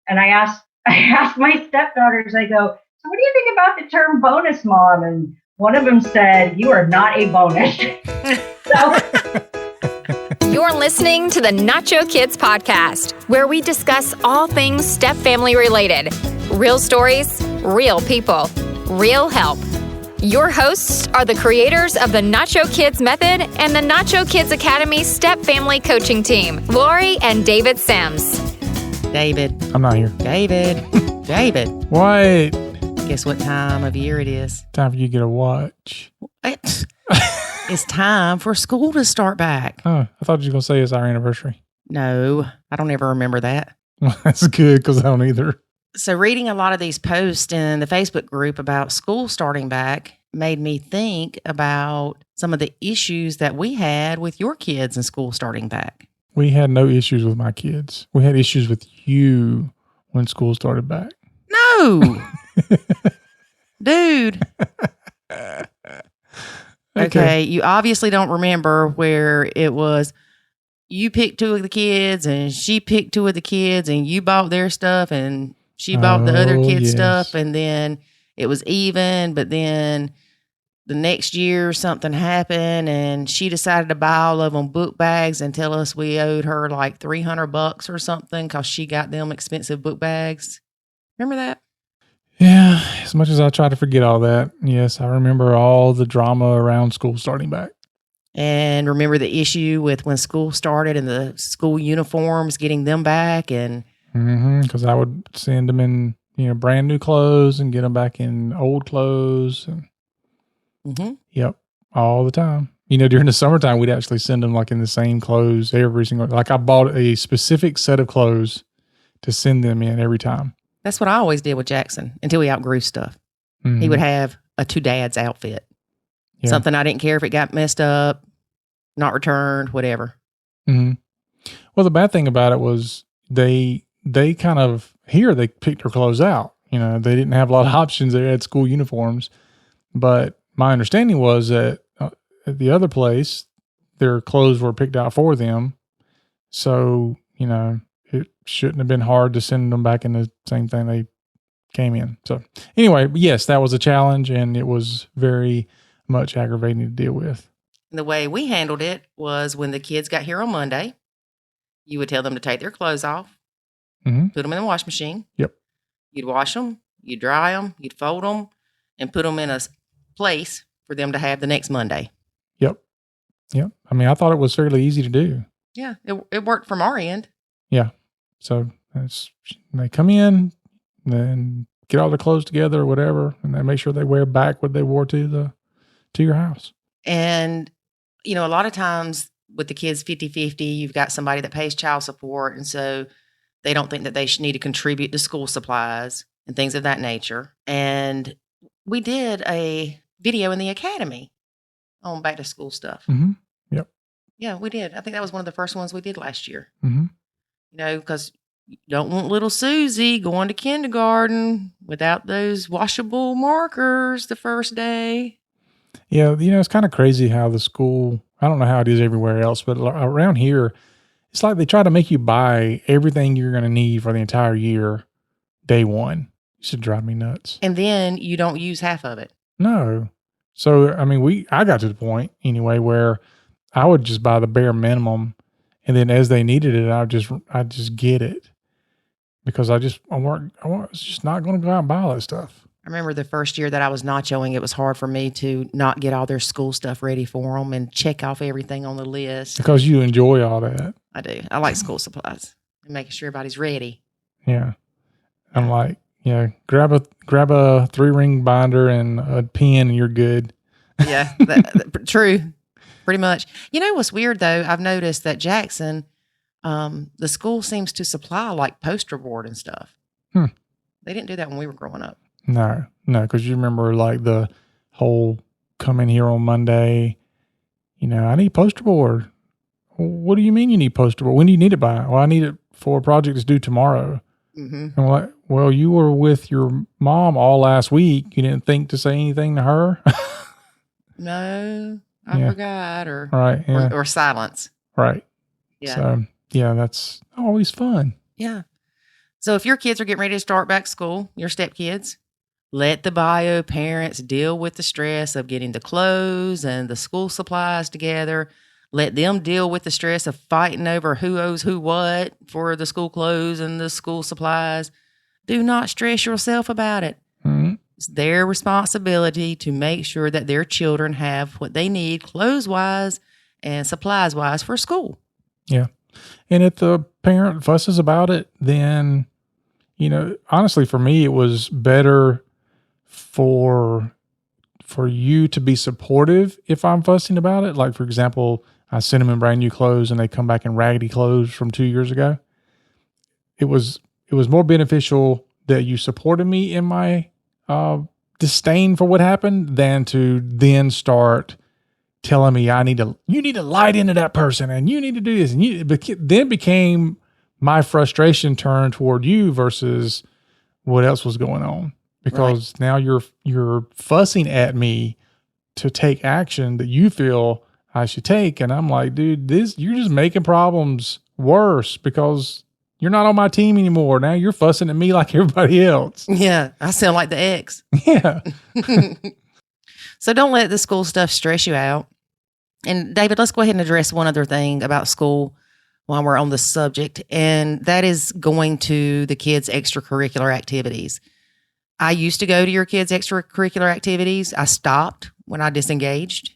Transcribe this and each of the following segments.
And I asked my stepdaughters, I go, so what do you think about the term bonus mom? And one of them said, you are not a bonus. You're listening to the Nacho Kids Podcast, where we discuss all things step-family related. Real stories, real people, real help. Your hosts are the creators of the Nacho Kids Method and the Nacho Kids Academy Step Family Coaching Team, Lori and David Sims. David. I'm not here. David. David. What? Guess what time of year it is? Time for you to get a watch. It's time for school to start back. Oh, I thought you were going to say it's our anniversary. No, I don't ever remember that. Well, that's good because I don't either. So reading a lot of these posts in the Facebook group about school starting back made me think about some of the issues that we had with your kids in school starting back. We had no issues with my kids. We had issues with you when school started back. No! Dude. Okay, you obviously don't remember where it was you picked two of the kids and she picked two of the kids and you bought their stuff and she bought the other kid's stuff, and then it was even, but then the next year something happened and she decided to buy all of them book bags and tell us we owed her like $300 or something because she got them expensive book bags. Remember that? Yeah, as much as I try to forget all that, yes, I remember all the drama around school starting back. And remember the issue with when school started and the school uniforms, getting them back and... Because I would send them in, brand new clothes and get them back in old clothes. And Yep, all the time. During the summertime, we'd actually send them like in the same clothes every single. Like I bought a specific set of clothes to send them in every time. That's what I always did with Jackson until he outgrew stuff. Mm-hmm. He would have a two dads outfit, something I didn't care if it got messed up, not returned, whatever. Mm-hmm. Well, the bad thing about it was they kind of, here they picked their clothes out. They didn't have a lot of options. They had school uniforms. But my understanding was that at the other place, their clothes were picked out for them. So, it shouldn't have been hard to send them back in the same thing they came in. So anyway, yes, that was a challenge and it was very much aggravating to deal with. And the way we handled it was when the kids got here on Monday, you would tell them to take their clothes off. Put them in the wash machine. Yep. You'd wash them, you'd dry them, you'd fold them, and put them in a place for them to have the next Monday. Yep. I mean, I thought it was fairly easy to do. Yeah, it worked from our end. Yeah. So they come in, then get all their clothes together or whatever, and they make sure they wear back what they wore to your house. And, a lot of times with the kids 50-50, you've got somebody that pays child support, and so they don't think that they should need to contribute to school supplies and things of that nature. And we did a video in the academy on back to school stuff. Mm-hmm. Yep. Yeah, we did. I think that was one of the first ones we did last year. Mm-hmm. Because you don't want little Susie going to kindergarten without those washable markers the first day. Yeah, it's kind of crazy how the school, I don't know how it is everywhere else, but around here, it's like they try to make you buy everything you're going to need for the entire year, day one. It should drive me nuts. And then you don't use half of it. No. So, I mean, I got to the point anyway where I would just buy the bare minimum, and then as they needed it, I'd just get it because I was just not going to go out and buy all that stuff. I remember the first year that I was nachoing, it was hard for me to not get all their school stuff ready for them and check off everything on the list. Because you enjoy all that. I do. I like school supplies and making sure everybody's ready. Yeah. I'm like, grab a 3-ring binder and a pen and you're good. Yeah, true. Pretty much. What's weird though? I've noticed that Jackson, the school seems to supply like poster board and stuff. They didn't do that when we were growing up. No, because you remember like the whole come in here on Monday, I need poster board. What do you mean you need poster board? When do you need it by? Well, I need it for a project that's due tomorrow. Mm-hmm. And I'm like, well, you were with your mom all last week. You didn't think to say anything to her? No, I forgot or silence. Right. Yeah. So, that's always fun. Yeah. So if your kids are getting ready to start back school, your stepkids, let the bio parents deal with the stress of getting the clothes and the school supplies together. Let them deal with the stress of fighting over who owes who what for the school clothes and the school supplies. Do not stress yourself about it. Mm-hmm. It's their responsibility to make sure that their children have what they need clothes-wise and supplies-wise for school. Yeah. And if the parent fusses about it, then, honestly, for me, it was better for you to be supportive if I'm fussing about it. Like, for example, I sent them in brand new clothes and they come back in raggedy clothes from 2 years ago. It was more beneficial that you supported me in my disdain for what happened than to then start telling me you need to light into that person and you need to do this. And then became my frustration turned toward you versus what else was going on. Because now you're fussing at me to take action that you feel I should take. And I'm like, dude, you're just making problems worse because you're not on my team anymore. Now you're fussing at me like everybody else. Yeah, I sound like the ex. Yeah. So don't let the school stuff stress you out. And David, let's go ahead and address one other thing about school while we're on the subject. And that is going to the kids' extracurricular activities. I used to go to your kids' extracurricular activities. I stopped when I disengaged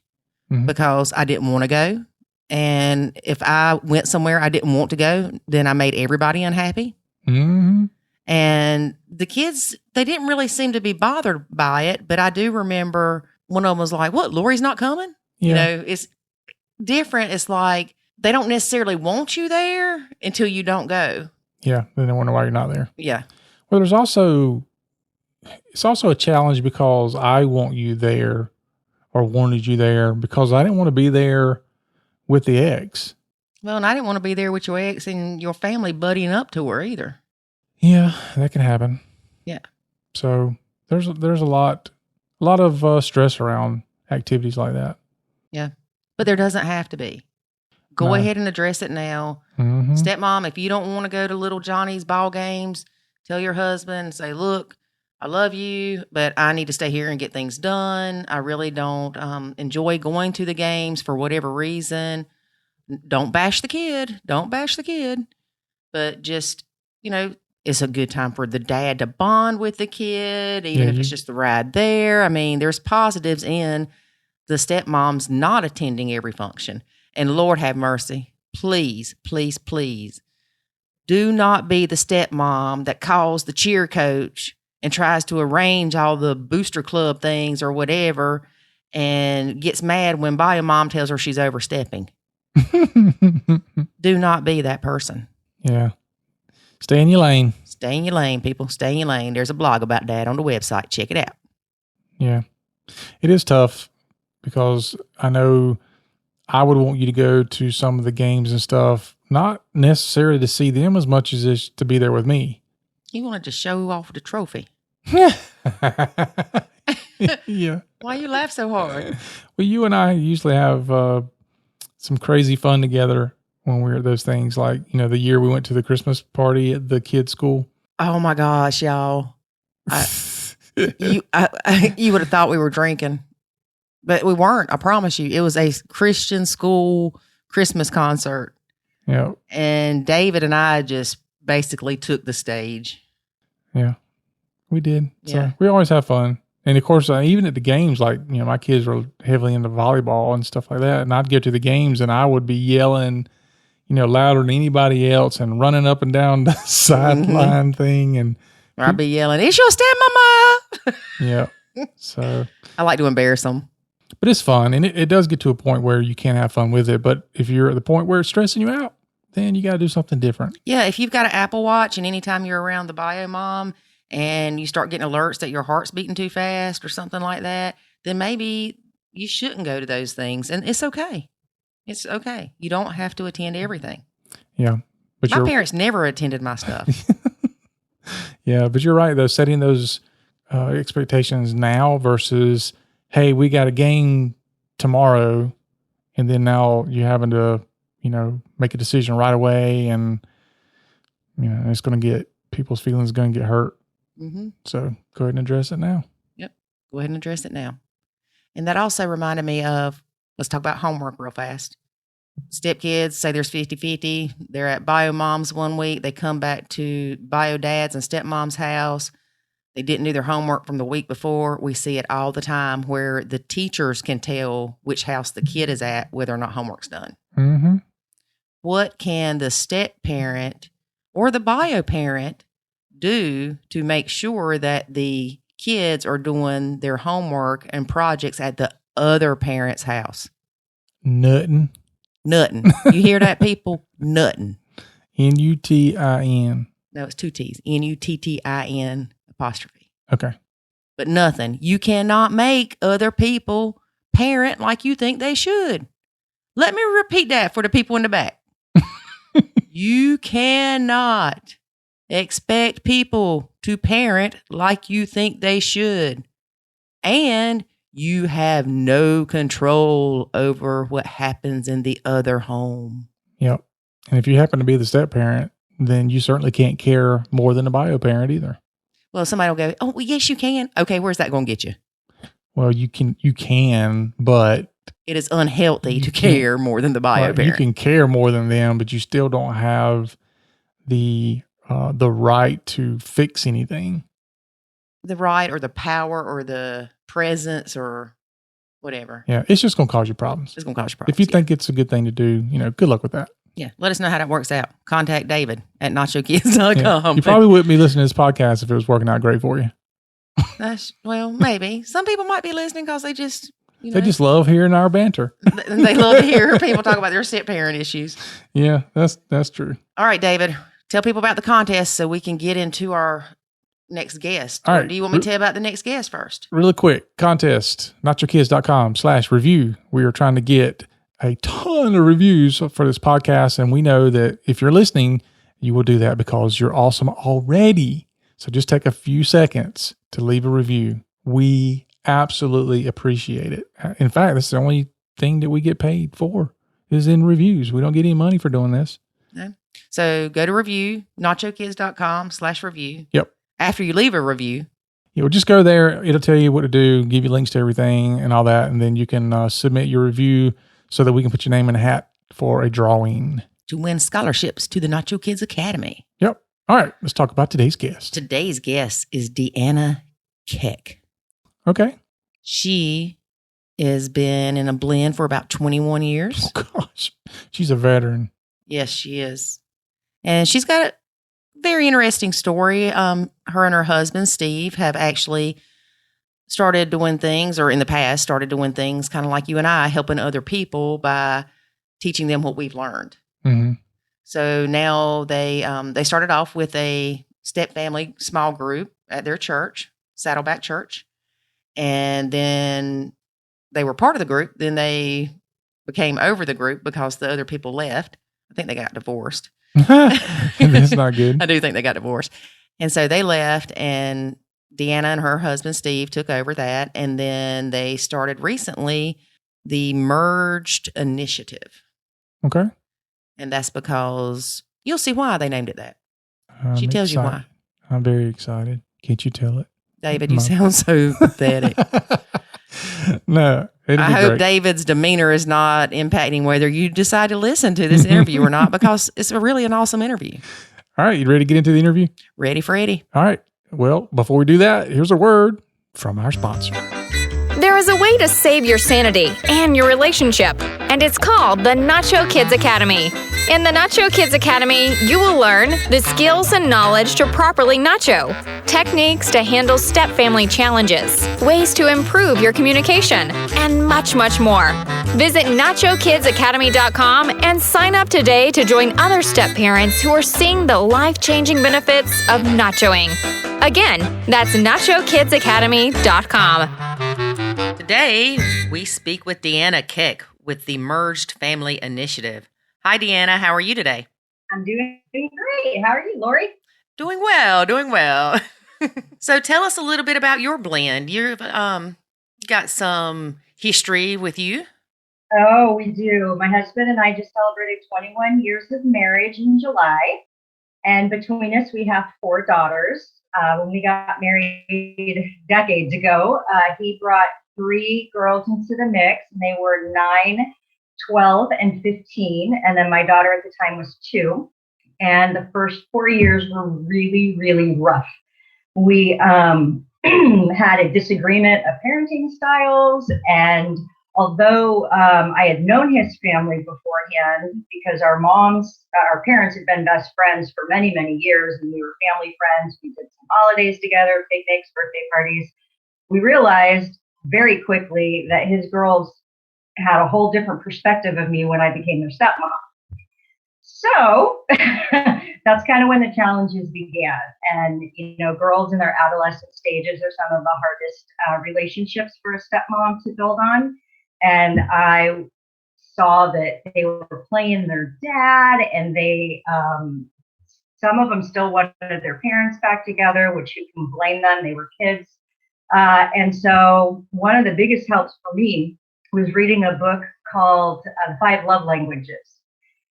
because I didn't want to go. And if I went somewhere I didn't want to go, then I made everybody unhappy. Mm-hmm. And the kids, they didn't really seem to be bothered by it. But I do remember one of them was like, what, Lori's not coming? Yeah. It's different. It's like they don't necessarily want you there until you don't go. Yeah. Then they wonder why you're not there. Yeah. Well, it's also a challenge because I want you there or wanted you there because I didn't want to be there with the ex. Well, and I didn't want to be there with your ex and your family buddying up to her either. Yeah, that can happen. Yeah. So there's a lot of stress around activities like that. Yeah. But there doesn't have to be. Go ahead and address it now. Mm-hmm. Stepmom, if you don't want to go to little Johnny's ball games, tell your husband and say, look, I love you, but I need to stay here and get things done. I really don't enjoy going to the games for whatever reason. Don't bash the kid. But just, it's a good time for the dad to bond with the kid, even if it's just the ride there. I mean, there's positives in the stepmoms not attending every function. And Lord have mercy, please, please, please, do not be the stepmom that calls the cheer coach and tries to arrange all the booster club things or whatever and gets mad when bio mom tells her she's overstepping. Do not be that person. Yeah. Stay in your lane. Stay in your lane, people. Stay in your lane. There's a blog about that on the website. Check it out. Yeah. It is tough because I know I would want you to go to some of the games and stuff, not necessarily to see them as much as to be there with me. You wanted to show off the trophy. Yeah. Why you laugh so hard? Well, you and I usually have some crazy fun together when we're at those things. Like, the year we went to the Christmas party at the kids' school. Oh my gosh, y'all. You would have thought we were drinking, but we weren't. I promise you. It was a Christian school Christmas concert. Yeah. And David and I just basically took the stage. Yeah, we did. Yeah. So we always have fun. And of course, even at the games, like, my kids were heavily into volleyball and stuff like that. And I'd go to the games and I would be yelling, louder than anybody else and running up and down the sideline thing. And I'd be yelling, it's your stepmama. Yeah. So I like to embarrass them. But it's fun. And it does get to a point where you can have fun with it. But if you're at the point where it's stressing you out, then you got to do something different. Yeah. If you've got an Apple Watch and anytime you're around the bio mom and you start getting alerts that your heart's beating too fast or something like that, then maybe you shouldn't go to those things. And it's okay. It's okay. You don't have to attend everything. Yeah. But my parents never attended my stuff. Yeah. But you're right, though. Setting those expectations now versus, hey, we got a game tomorrow. And then now you're having to, make a decision right away. And, it's going to get people's feelings are going to get hurt. Mm-hmm. So go ahead and address it now. Yep. Go ahead and address it now. And that also reminded me of, let's talk about homework real fast. Stepkids, say there's 50-50. They're at bio mom's one week. They come back to bio dad's and stepmom's house. They didn't do their homework from the week before. We see it all the time where the teachers can tell which house the kid is at, whether or not homework's done. Mm-hmm. What can the step parent or the bio parent do to make sure that the kids are doing their homework and projects at the other parent's house? Nothing. You hear that, people? Nothing. N-U-T-I-N. No, it's 2 T's. N-U-T-T-I-N apostrophe. Okay. But nothing. You cannot make other people parent like you think they should. Let me repeat that for the people in the back. You cannot expect people to parent like you think they should. And you have no control over what happens in the other home. Yep. And if you happen to be the step parent, then you certainly can't care more than a bio parent either. Well, somebody will go, oh, well, yes, you can. Okay, where's that going to get you? Well, you can, but it is unhealthy to care more than the bio parent. You can care more than them, but you still don't have the right to fix anything. The right or the power or the presence or whatever. Yeah, it's just going to cause you problems. It's going to cause you problems. If you think it's a good thing to do, good luck with that. Yeah, let us know how that works out. Contact David at nachokids.com. Yeah. You probably wouldn't be listening to this podcast if it was working out great for you. Well, maybe. Some people might be listening because they just, they just love hearing our banter. They love to hear people talk about their step parent issues. Yeah, that's true. All right, David, tell people about the contest so we can get into our next guest. All right. Do you want me to tell about the next guest first? Really quick, contest, nachokids.com/review. We are trying to get a ton of reviews for this podcast, and we know that if you're listening, you will do that because you're awesome already. So just take a few seconds to leave a review. We absolutely appreciate it. In fact, that's the only thing that we get paid for is in reviews. We don't get any money for doing this. No. So go to review, nachokids.com/review. Yep. After you leave a review. Yeah, well, just go there. It'll tell you what to do, give you links to everything and all that. And then you can submit your review so that we can put your name in a hat for a drawing. To win scholarships to the Nacho Kids Academy. Yep. All right. Let's talk about today's guest. Today's guest is Deanna Keach. Okay. She has been in a blend for about 21 years. Oh, gosh. She's a veteran. Yes, she is. And she's got a very interesting story. Her and her husband, Steve, have actually started doing things, or in the past started doing things kind of like you and I, helping other people by teaching them what we've learned. Mm-hmm. So now they started off with a step family small group at their church, Saddleback Church. And then they were part of the group. Then they became over the group because the other people left. I think they got divorced. That's not good. I do think they got divorced. And so they left, and Deanna and her husband, Steve, took over that. And then they started recently the Merged Initiative. Okay. And that's because you'll see why they named it that. She I'm tells excited. you why. I'm very excited. Can't you tell it? David, you sound so pathetic. No. I hope David's demeanor is not impacting whether you decide to listen to this interview or not, because it's really an awesome interview. All right. You ready to get into the interview? Ready for Eddie. All right. Well, before we do that, here's a word from our sponsor. There is a way to save your sanity and your relationship, and it's called the Nacho Kids Academy. In the Nacho Kids Academy, you will learn the skills and knowledge to properly nacho, techniques to handle step family challenges, ways to improve your communication, and much, much more. Visit NachoKidsAcademy.com and sign up today to join other step parents who are seeing the life-changing benefits of nachoing. Again, that's NachoKidsAcademy.com. Today, we speak with Deanna Keach with the Merged Family Initiative. Hi, Deanna. How are you today? I'm doing great. How are you, Lori? Doing well. So tell us a little bit about your blend. You've got some history with you. Oh, we do. My husband and I just celebrated 21 years of marriage in July. And between us, we have 4 daughters. When we got married decades ago, he brought 3 girls into the mix, and they were 9, 12, and 15. And then my daughter at the time was 2. And the first 4 years were really, really rough. We had a disagreement of parenting styles. And although I had known his family beforehand, because our parents had been best friends for many, many years, and we were family friends. We did some holidays together, picnics, birthday parties. We realized very quickly that his girls had a whole different perspective of me when I became their stepmom. So that's kind of when the challenges began. And, girls in their adolescent stages are some of the hardest relationships for a stepmom to build on. And I saw that they were playing their dad, and they, some of them still wanted their parents back together, which you can blame them. They were kids. And so one of the biggest helps for me was reading a book called The 5 Love Languages.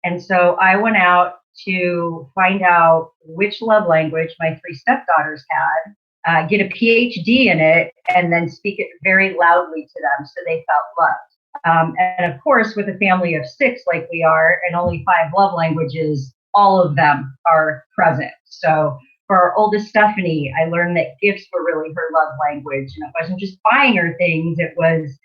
And so I went out to find out which love language my 3 stepdaughters had, get a PhD in it, and then speak it very loudly to them so they felt loved. And of course, with a family of 6 like we are, and only 5 love languages, all of them are present. So for our oldest Stephanie, I learned that gifts were really her love language. And it wasn't just buying her things. It was,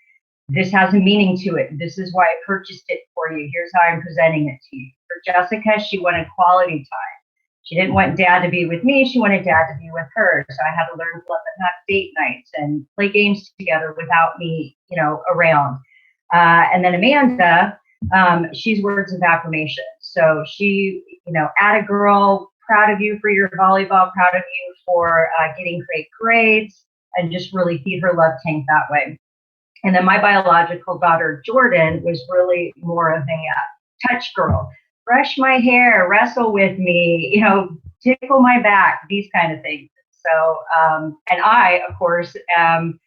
this has a meaning to it. This is why I purchased it for you. Here's how I'm presenting it to you. For Jessica, she wanted quality time. She didn't want dad to be with me. She wanted dad to be with her. So I had to learn to let them have date nights and play games together without me, around. And then Amanda, she's words of affirmation. So she, atta girl, proud of you for your volleyball, proud of you for getting great grades, and just really feed her love tank that way. And then my biological daughter, Jordan, was really more of a touch girl. Brush my hair, wrestle with me, tickle my back, these kind of things. So, and I, of course, am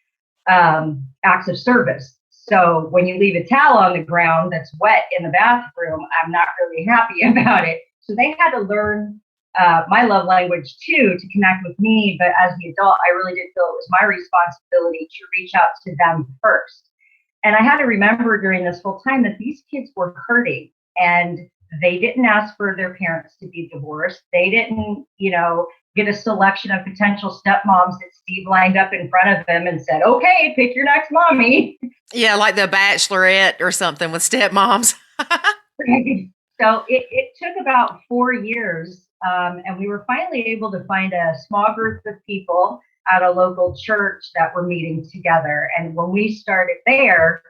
acts of service. So when you leave a towel on the ground that's wet in the bathroom, I'm not really happy about it. So they had to learn my love language too, to connect with me. But as the adult, I really did feel it was my responsibility to reach out to them first. And I had to remember during this whole time that these kids were hurting, and they didn't ask for their parents to be divorced. They didn't, get a selection of potential stepmoms that Steve lined up in front of them and said, okay, pick your next mommy. Yeah, like the Bachelorette or something with stepmoms. So it took about 4 years. And we were finally able to find a small group of people at a local church that were meeting together. And when we started there,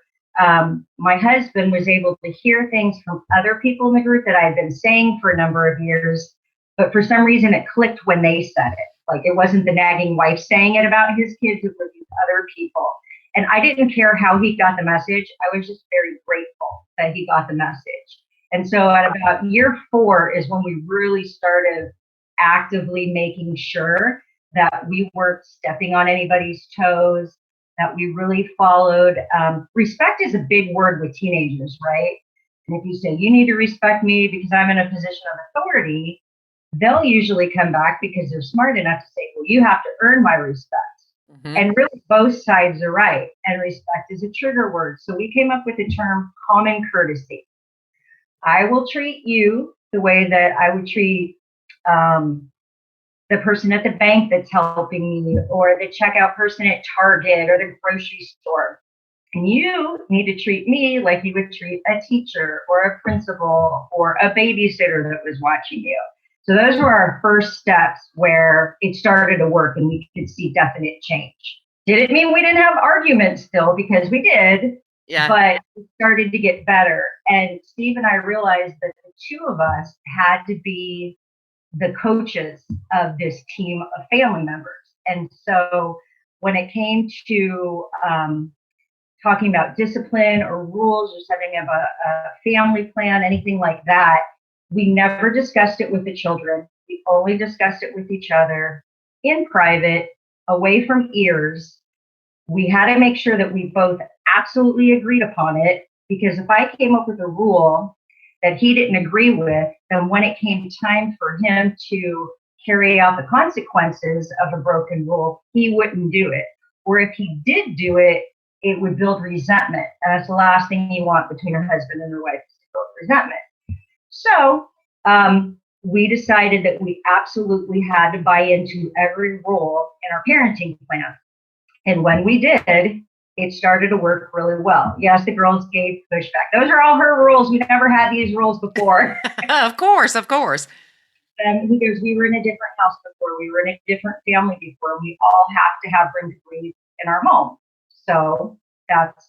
my husband was able to hear things from other people in the group that I had been saying for a number of years. But for some reason, it clicked when they said it. Like, it wasn't the nagging wife saying it about his kids, it was these other people. And I didn't care how he got the message. I was just very grateful that he got the message. And so at about year 4 is when we really started actively making sure that we weren't stepping on anybody's toes, that we really followed. Respect is a big word with teenagers, right? And if you say, you need to respect me because I'm in a position of authority, they'll usually come back because they're smart enough to say, well, you have to earn my respect. Mm-hmm. And really both sides are right. And respect is a trigger word. So we came up with the term common courtesy. I will treat you the way that I would treat the person at the bank that's helping me, or the checkout person at Target or the grocery store. And you need to treat me like you would treat a teacher or a principal or a babysitter that was watching you. So those were our first steps where it started to work and we could see definite change. Did it mean we didn't have arguments still? Because we did. Yeah. But it started to get better. And Steve and I realized that the 2 of us had to be the coaches of this team of family members. And so when it came to talking about discipline or rules or setting up a family plan, anything like that, we never discussed it with the children. We only discussed it with each other in private, away from ears. We had to make sure that we both absolutely agreed upon it, because if I came up with a rule that he didn't agree with, then when it came time for him to carry out the consequences of a broken rule, he wouldn't do it. Or if he did do it, it would build resentment. And that's the last thing you want between a husband and a wife, is to build resentment. So we decided that we absolutely had to buy into every rule in our parenting plan. And when we did, it started to work really well. Yes, the girls gave pushback. Those are all her rules. We never had these rules before. Of course. And he goes, we were in a different house before. We were in a different family before. We all have to have room to breathe in our home. So that's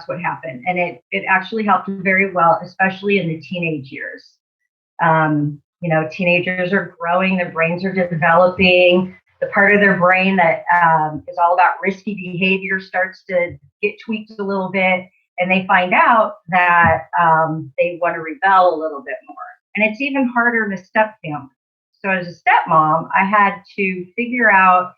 what happened. And it actually helped very well, especially in the teenage years. Teenagers are growing, their brains are developing. The part of their brain that is all about risky behavior starts to get tweaked a little bit, and they find out that they want to rebel a little bit more. And it's even harder in a step family. So as a stepmom, I had to figure out,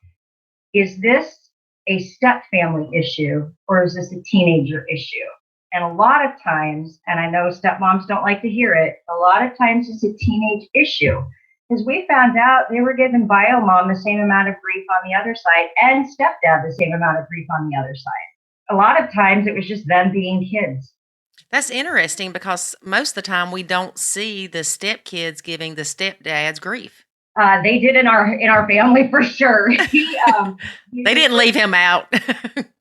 is this a step family issue or is this a teenager issue? And a lot of times, and I know stepmoms don't like to hear it, a lot of times it's a teenage issue. Because we found out they were giving bio mom the same amount of grief on the other side and stepdad the same amount of grief on the other side. A lot of times it was just them being kids. That's interesting because most of the time we don't see the stepkids giving the stepdads grief. They did in our family for sure. They didn't leave him out.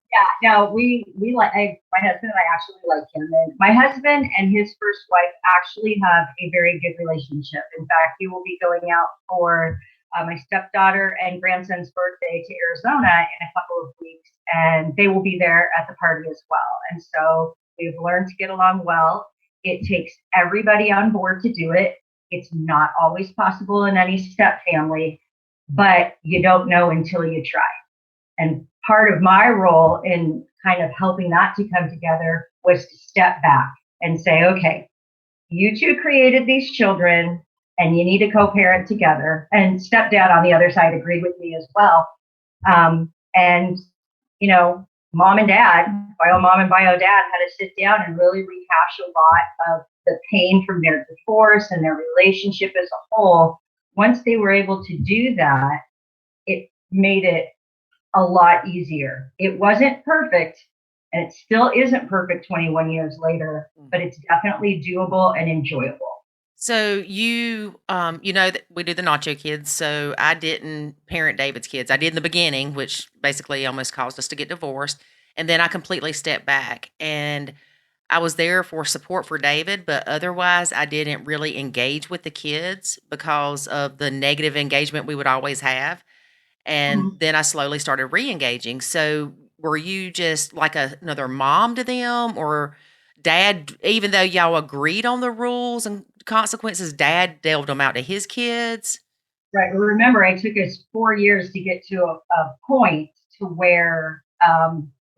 Yeah, no, we like my husband and I actually like him. And my husband and his first wife actually have a very good relationship. In fact, he will be going out for my stepdaughter and grandson's birthday to Arizona in a couple of weeks, and they will be there at the party as well. And so we've learned to get along well. It takes everybody on board to do it. It's not always possible in any step family, but you don't know until you try. And part of my role in kind of helping that to come together was to step back and say, okay, you two created these children and you need to co-parent together. And stepdad on the other side agreed with me as well. Mom and dad, bio mom and bio dad, had to sit down and really rehash a lot of the pain from their divorce and their relationship as a whole. Once they were able to do that, it made it a lot easier. It wasn't perfect, and it still isn't perfect 21 years later, but it's definitely doable and enjoyable. So you know that we do the Nacho Kids, so I didn't parent David's kids. I did in the beginning, which basically almost caused us to get divorced. And then I completely stepped back, and I was there for support for David, but otherwise I didn't really engage with the kids because of the negative engagement we would always have. And then I slowly started re-engaging. So were you just like another mom to them, or dad, even though y'all agreed on the rules and consequences, dad delved them out to his kids? Right. Remember, it took us 4 years to get to a point to where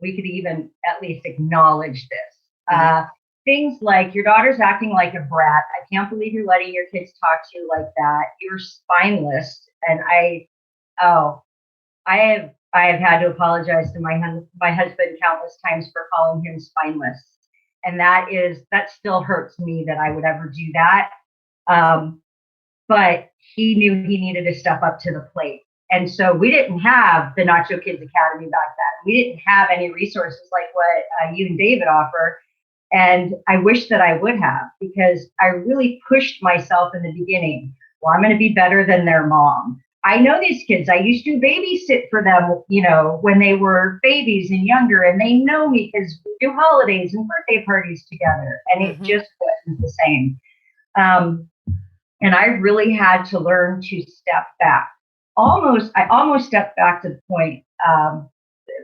we could even at least acknowledge this. Things like, your daughter's acting like a brat. I can't believe you're letting your kids talk to you like that. You're spineless. And I have had to apologize to my husband countless times for calling him spineless. And that still hurts me that I would ever do that. But he knew he needed to step up to the plate. And so we didn't have the Nacho Kids Academy back then. We didn't have any resources like what you and David offer. And I wish that I would have, because I really pushed myself in the beginning. Well, I'm going to be better than their mom. I know these kids. I used to babysit for them, when they were babies and younger, and they know me because we do holidays and birthday parties together. And it just wasn't the same. And I really had to learn to step back. I almost stepped back to the point,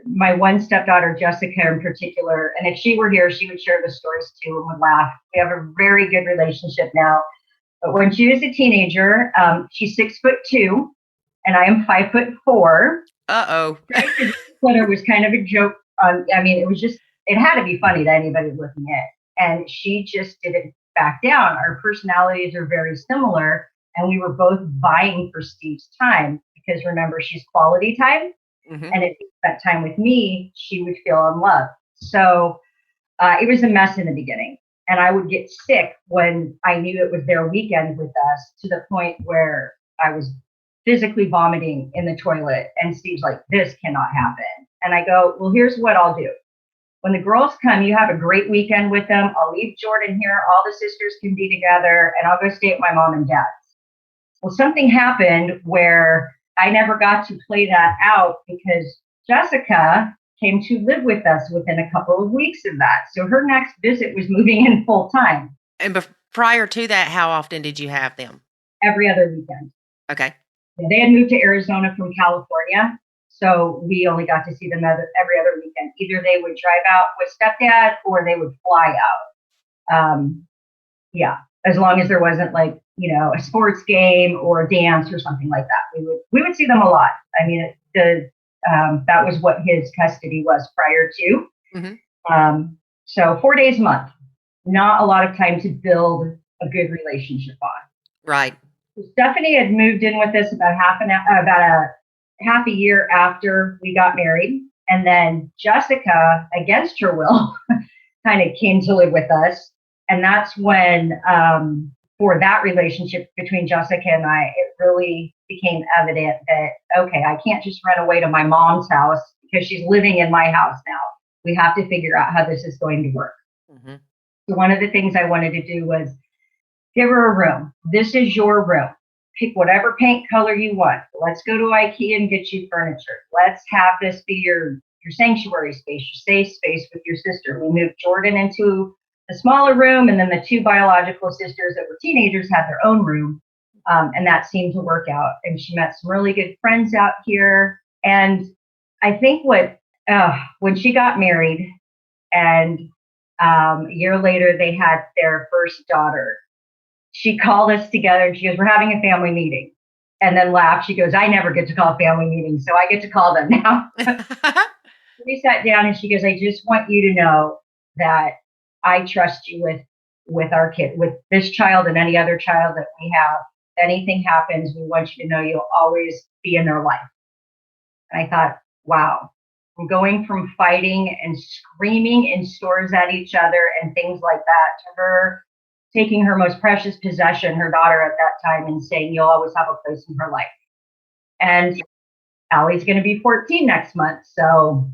my one stepdaughter, Jessica in particular, and if she were here, she would share the stories too and would laugh. We have a very good relationship now. But when she was a teenager, she's 6'2", and I am 5'4". Uh-oh. Twitter was kind of a joke. It had to be funny to anybody looking at. And she just didn't back down. Our personalities are very similar, and we were both vying for Steve's time, because remember, she's quality time. And if she spent time with me, she would feel unloved. So it was a mess in the beginning. And I would get sick when I knew it was their weekend with us, to the point where I was physically vomiting in the toilet. And Steve's like, this cannot happen. And I go, well, here's what I'll do. When the girls come, you have a great weekend with them. I'll leave Jordan here. All the sisters can be together, and I'll go stay at my mom and dad's. Well, something happened where I never got to play that out because Jessica came to live with us within a couple of weeks of that. So her next visit was moving in full time. And prior to that, how often did you have them? Every other weekend. Okay. They had moved to Arizona from California, so we only got to see them every other weekend. Either they would drive out with stepdad or they would fly out. Yeah, as long as there wasn't like, a sports game or a dance or something like that. We would see them a lot. I mean, that was what his custody was prior to. Mm-hmm. So 4 days a month, not a lot of time to build a good relationship on. Right. Stephanie had moved in with us about half a year after we got married. And then Jessica, against her will, kind of came to live with us. And that's when, for that relationship between Jessica and I, it really became evident that, okay, I can't just run away to my mom's house because she's living in my house now. We have to figure out how this is going to work. Mm-hmm. So one of the things I wanted to do was give her a room. This is your room. Pick whatever paint color you want. Let's go to IKEA and get you furniture. Let's have this be your sanctuary space, your safe space with your sister. We moved Jordan into the smaller room, and then the two biological sisters that were teenagers had their own room. And that seemed to work out. And she met some really good friends out here. And I think when she got married and a year later they had their first daughter, she called us together and she goes, we're having a family meeting. And then laughed. She goes, I never get to call family meetings, so I get to call them now. We sat down and she goes, I just want you to know that I trust you with our kid, with this child and any other child that we have. If anything happens, we want you to know you'll always be in their life. And I thought, wow, from going from fighting and screaming in stores at each other and things like that to her taking her most precious possession, her daughter at that time, and saying, you'll always have a place in her life. And Allie's going to be 14 next month. So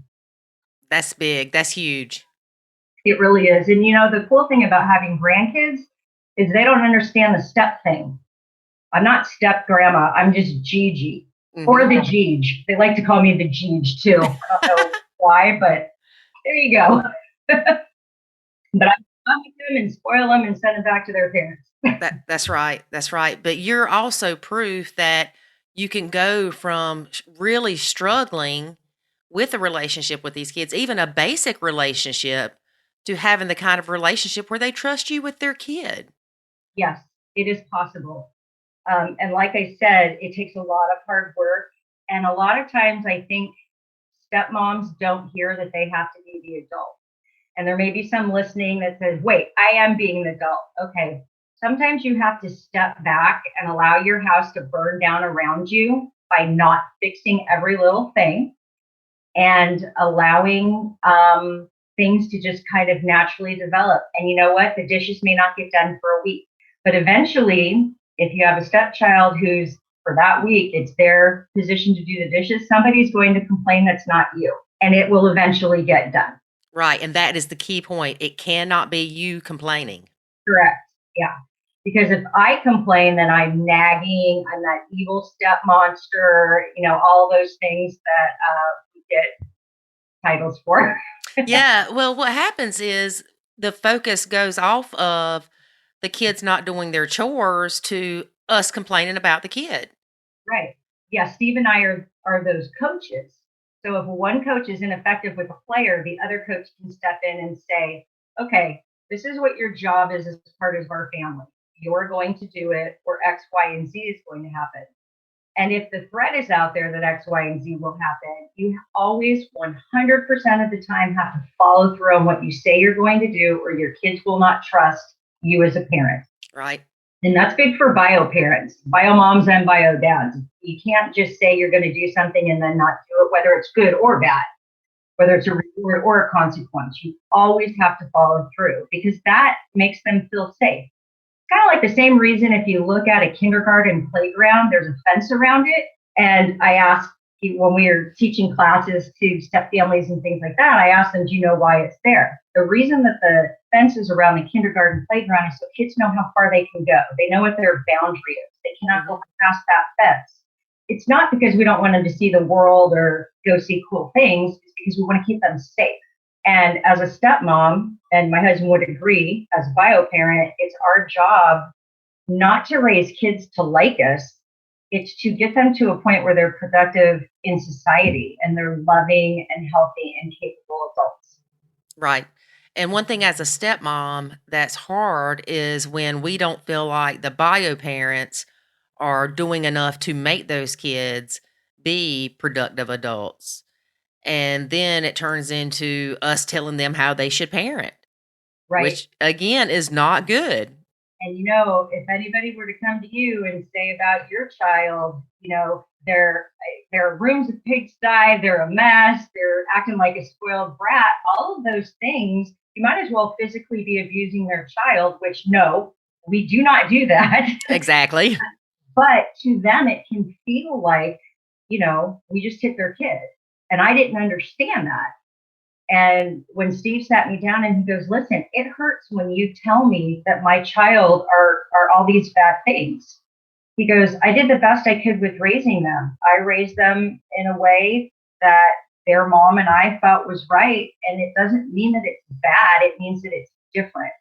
that's big. That's huge. It really is. And, the cool thing about having grandkids is they don't understand the step thing. I'm not step grandma. I'm just Gigi, or the Gigi. They like to call me the Gigi too. I don't know why, but there you go. But I'm with them and spoil them and send them back to their parents. That's right. That's right. But you're also proof that you can go from really struggling with a relationship with these kids, even a basic relationship, to having the kind of relationship where they trust you with their kid. Yes, it is possible. And like I said, it takes a lot of hard work. And a lot of times I think stepmoms don't hear that they have to be the adult. And there may be some listening that says, wait, I am being the adult. Okay. Sometimes you have to step back and allow your house to burn down around you by not fixing every little thing and allowing things to just kind of naturally develop. And you know what? The dishes may not get done for a week, but eventually, if you have a stepchild who's for that week, it's their position to do the dishes, somebody's going to complain that's not you, and it will eventually get done. Right. And that is the key point. It cannot be you complaining. Correct. Yeah. Because if I complain, then I'm nagging, I'm that evil step monster, all those things that we get titles for. Yeah. Well, what happens is the focus goes off of the kids not doing their chores to us complaining about the kid. Right. Yeah. Steve and I are those coaches. So if one coach is ineffective with a player, the other coach can step in and say, okay, this is what your job is as part of our family. You're going to do it, or X, Y, and Z is going to happen. And if the threat is out there that X, Y, and Z will happen, you always 100% of the time have to follow through on what you say you're going to do, or your kids will not trust you as a parent. Right. And that's big for bio parents, bio moms and bio dads. You can't just say you're going to do something and then not do it, whether it's good or bad. whether it's a reward or a consequence. You always have to follow through because that makes them feel safe. It's kind of like the same reason if you look at a kindergarten playground, there's a fence around it. And I asked when we were teaching classes to step families and things like that, I asked them, do you know why it's there? The reason that the fence is around the kindergarten playground is so kids know how far they can go. They know what their boundary is. They cannot go past that fence. It's not because we don't want them to see the world or go see cool things. It's because we want to keep them safe. And as a stepmom, and my husband would agree, as a bio parent, it's our job not to raise kids to like us. It's to get them to a point where they're productive in society and they're loving and healthy and capable adults. Right. And one thing as a stepmom that's hard is when we don't feel like the bio parents are doing enough to make those kids be productive adults. And then it turns into us telling them how they should parent, Right. which again is not good. And, if anybody were to come to you and say about your child, their room's a pigsty, they're a mess, they're acting like a spoiled brat, all of those things, you might as well physically be abusing their child, which no, we do not do that. Exactly. But to them, it can feel like, we just hit their kid. And I didn't understand that. And when Steve sat me down and he goes, listen, it hurts when you tell me that my child are all these bad things. He goes, I did the best I could with raising them. I raised them in a way that their mom and I felt was right. And it doesn't mean that it's bad. It means that it's different.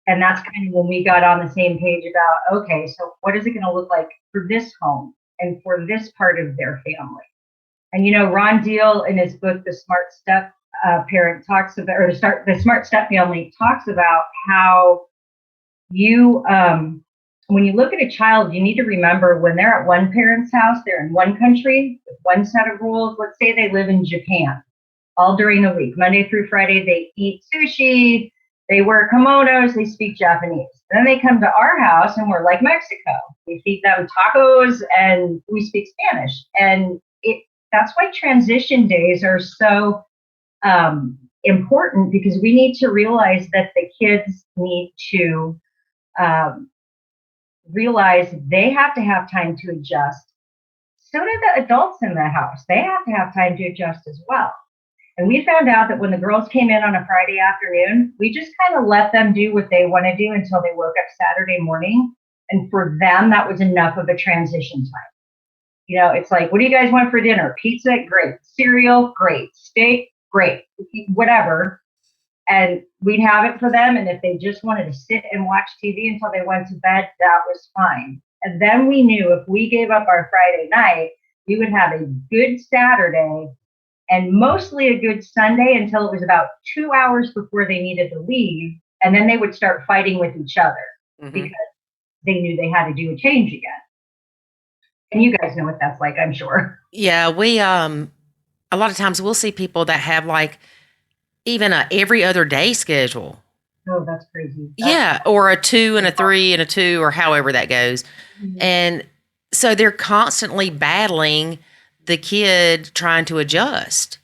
And that's kind of when we got on the same page about, okay, so what is it going to look like for this home and for this part of their family? And, Ron Deal in his book, The Smart Step Parent talks about, or the Smart Step Family talks about how you, when you look at a child, you need to remember when they're at one parent's house, they're in one country with one set of rules. Let's say they live in Japan all during the week, Monday through Friday, they eat sushi, they wear kimonos, they speak Japanese. Then they come to our house and we're like Mexico. We feed them tacos and we speak Spanish. And that's why transition days are so important, because we need to realize that the kids need to realize they have to have time to adjust. So do the adults in the house. They have to have time to adjust as well. And we found out that when the girls came in on a Friday afternoon, we just kind of let them do what they want to do until they woke up Saturday morning. And for them, that was enough of a transition time. It's like, what do you guys want for dinner? Pizza? Great. Cereal? Great. Steak? Great. Whatever. And we'd have it for them. And if they just wanted to sit and watch TV until they went to bed, that was fine. And then we knew if we gave up our Friday night, we would have a good Saturday and mostly a good Sunday until it was about 2 hours before they needed to leave. And then they would start fighting with each other because they knew they had to do a change again. And you guys know what that's like, I'm sure. Yeah, we a lot of times we'll see people that have like even a every other day schedule. Oh, that's crazy. Or a 2 and a 3 and a 2 or however that goes. Mm-hmm. And so they're constantly battling the kid trying to adjust.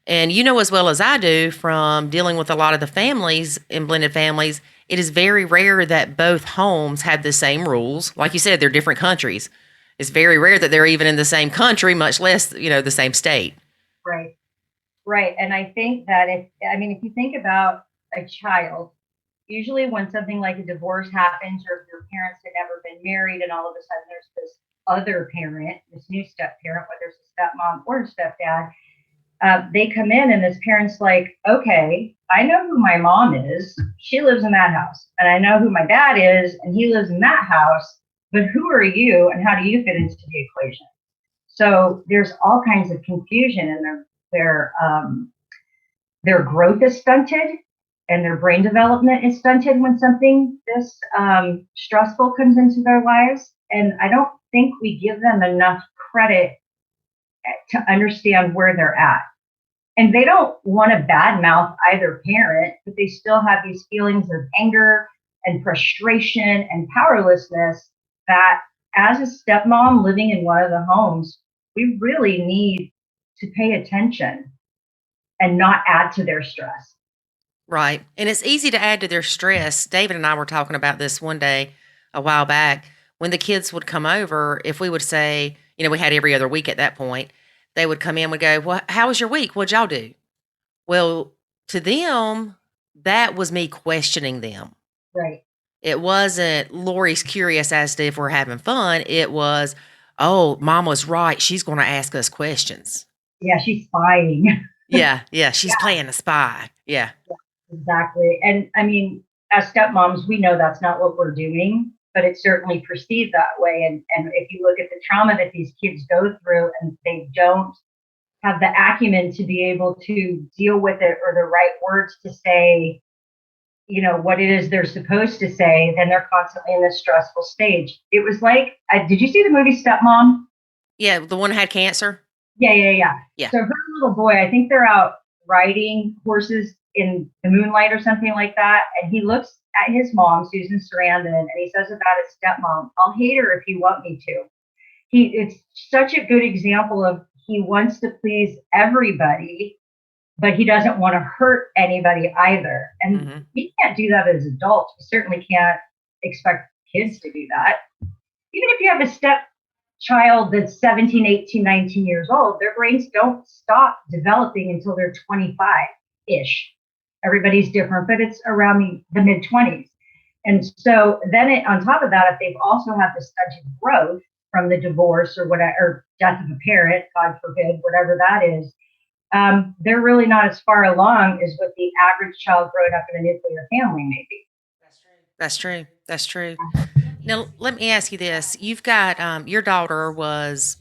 And as well as I do from dealing with a lot of the families in blended families, it is very rare that both homes have the same rules. Like you said, they're different countries. It's very rare that they're even in the same country, much less, the same state. Right. Right. And I think that if you think about a child, usually when something like a divorce happens, or if your parents had never been married and all of a sudden there's this other parent, this new step parent, whether it's a stepmom or a stepdad, they come in and this parent's like, okay, I know who my mom is. She lives in that house. And I know who my dad is, and he lives in that house. But who are you and how do you fit into the equation? So there's all kinds of confusion, and their growth is stunted and their brain development is stunted when something this stressful comes into their lives. And I don't think we give them enough credit to understand where they're at. And they don't want to badmouth either parent, but they still have these feelings of anger and frustration and powerlessness that as a stepmom living in one of the homes, we really need to pay attention. and not add to their stress. Right. And it's easy to add to their stress. David and I were talking about this one day a while back. When the kids would come over, if we would say, we had every other week at that point, they would come in and would go, well, how was your week? What'd y'all do? Well, to them, that was me questioning them. Right. It wasn't Lori's curious as to if we're having fun. It was, oh, Mom was right. She's going to ask us questions. Yeah, she's spying. Yeah. She's playing a spy. Yeah. Exactly. And I mean, as stepmoms, we know that's not what we're doing, but it's certainly perceived that way. And if you look at the trauma that these kids go through and they don't have the acumen to be able to deal with it or the right words to say, what it is they're supposed to say, then they're constantly in this stressful stage. It was like, did you see the movie Stepmom? Yeah, the one that had cancer? Yeah. So her little boy, I think they're out riding horses in the moonlight or something like that. And he looks at his mom, Susan Sarandon, and he says about his stepmom, I'll hate her if you want me to. It's such a good example of he wants to please everybody, but he doesn't want to hurt anybody either. And we can't do that as adults. We certainly can't expect kids to do that. Even if you have a stepchild that's 17, 18, 19 years old, their brains don't stop developing until they're 25-ish. Everybody's different, but it's around the mid-20s. And so then on top of that, if they've also had the stunted growth from the divorce or whatever, or death of a parent, God forbid, whatever that is, they're really not as far along as what the average child growing up in a nuclear family may be. That's true. Now, let me ask you this. You've got, your daughter was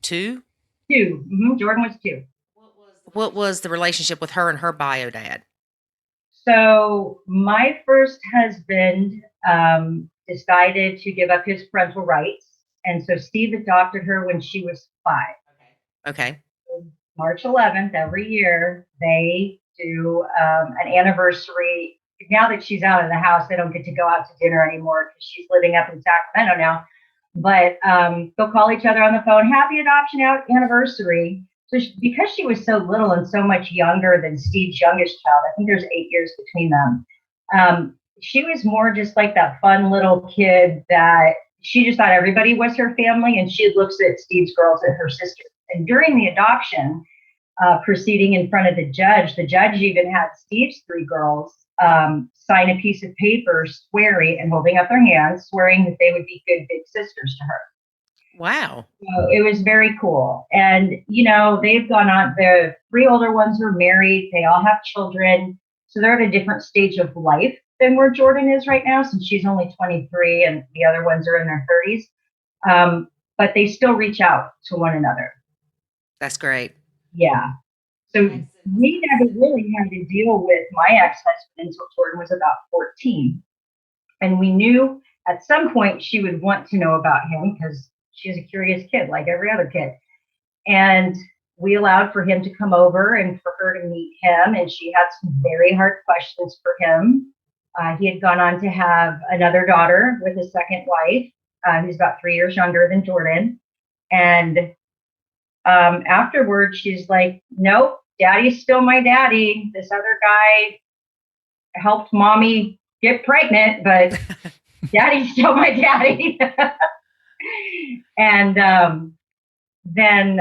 2? 2. Mm-hmm. Jordan was 2. What was the relationship with her and her bio dad? So my first husband decided to give up his parental rights. And so Steve adopted her when she was 5. Okay. March 11th, every year, they do an anniversary. Now that she's out of the house, they don't get to go out to dinner anymore because she's living up in Sacramento now. But they'll call each other on the phone, happy adoption anniversary. So because she was so little and so much younger than Steve's youngest child, I think there's 8 years between them. She was more just like that fun little kid that she just thought everybody was her family, and she looks at Steve's girls as her sisters. And during the adoption proceeding in front of the judge even had Steve's 3 girls sign a piece of paper swearing and holding up their hands, swearing that they would be good big sisters to her. Wow. So it was very cool. And, they've gone on, the 3 older ones are married. They all have children. So they're at a different stage of life than where Jordan is right now, since she's only 23 and the other ones are in their 30s. But they still reach out to one another. That's great. Yeah. So we never really had to deal with my ex-husband until Jordan was about 14. And we knew at some point she would want to know about him because she's a curious kid like every other kid. And we allowed for him to come over and for her to meet him. And she had some very hard questions for him. He had gone on to have another daughter with his second wife, who's about 3 years younger than Jordan. And afterwards, she's like, nope, daddy's still my daddy. This other guy helped mommy get pregnant, but daddy's still my daddy. And then,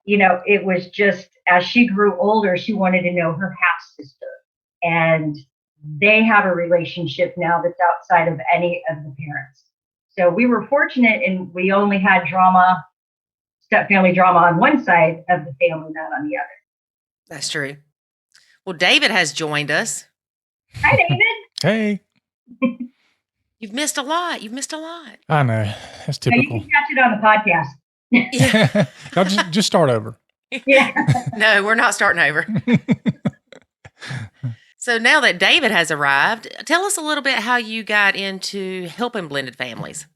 it was just, as she grew older, she wanted to know her half-sister. And they have a relationship now that's outside of any of the parents. So we were fortunate, and we only had step-family drama on one side of the family, not on the other. That's true. Well, David has joined us. Hi, David. Hey. You've missed a lot. I know. That's typical. You can catch it on the podcast. Yeah. I'll just start over. Yeah. No, we're not starting over. So now that David has arrived, tell us a little bit how you got into helping blended families.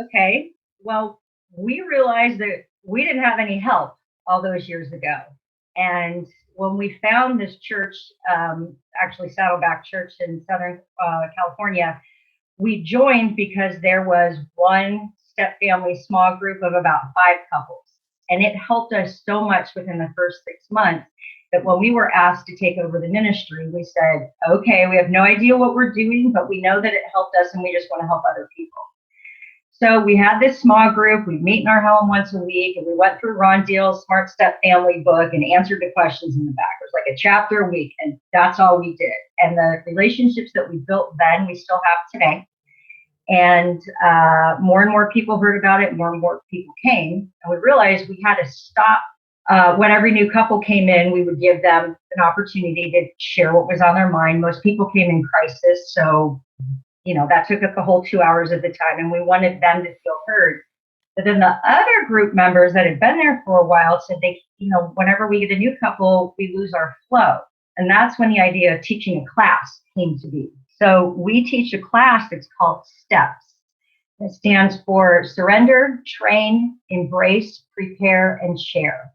Okay. Well, we realized that we didn't have any help all those years ago. And when we found this church, actually Saddleback Church in Southern California, we joined because there was one step family small group of about 5 couples. And it helped us so much within the first 6 months that when we were asked to take over the ministry, we said, okay, we have no idea what we're doing, but we know that it helped us and we just want to help other people. So we had this small group. We'd meet in our home once a week, and we went through Ron Deal's Smart Step Family book and answered the questions in the back. It was like a chapter a week, and that's all we did. And the relationships that we built then, we still have today. And more and more people heard about it, more and more people came. And we realized we had to stop. When every new couple came in, we would give them an opportunity to share what was on their mind. Most people came in crisis, so that took up the whole 2 hours of the time, and we wanted them to feel heard. But then the other group members that had been there for a while said whenever we get a new couple, we lose our flow. And that's when the idea of teaching a class came to be. So we teach a class that's called STEPS. It stands for Surrender, Train, Embrace, Prepare, and Share.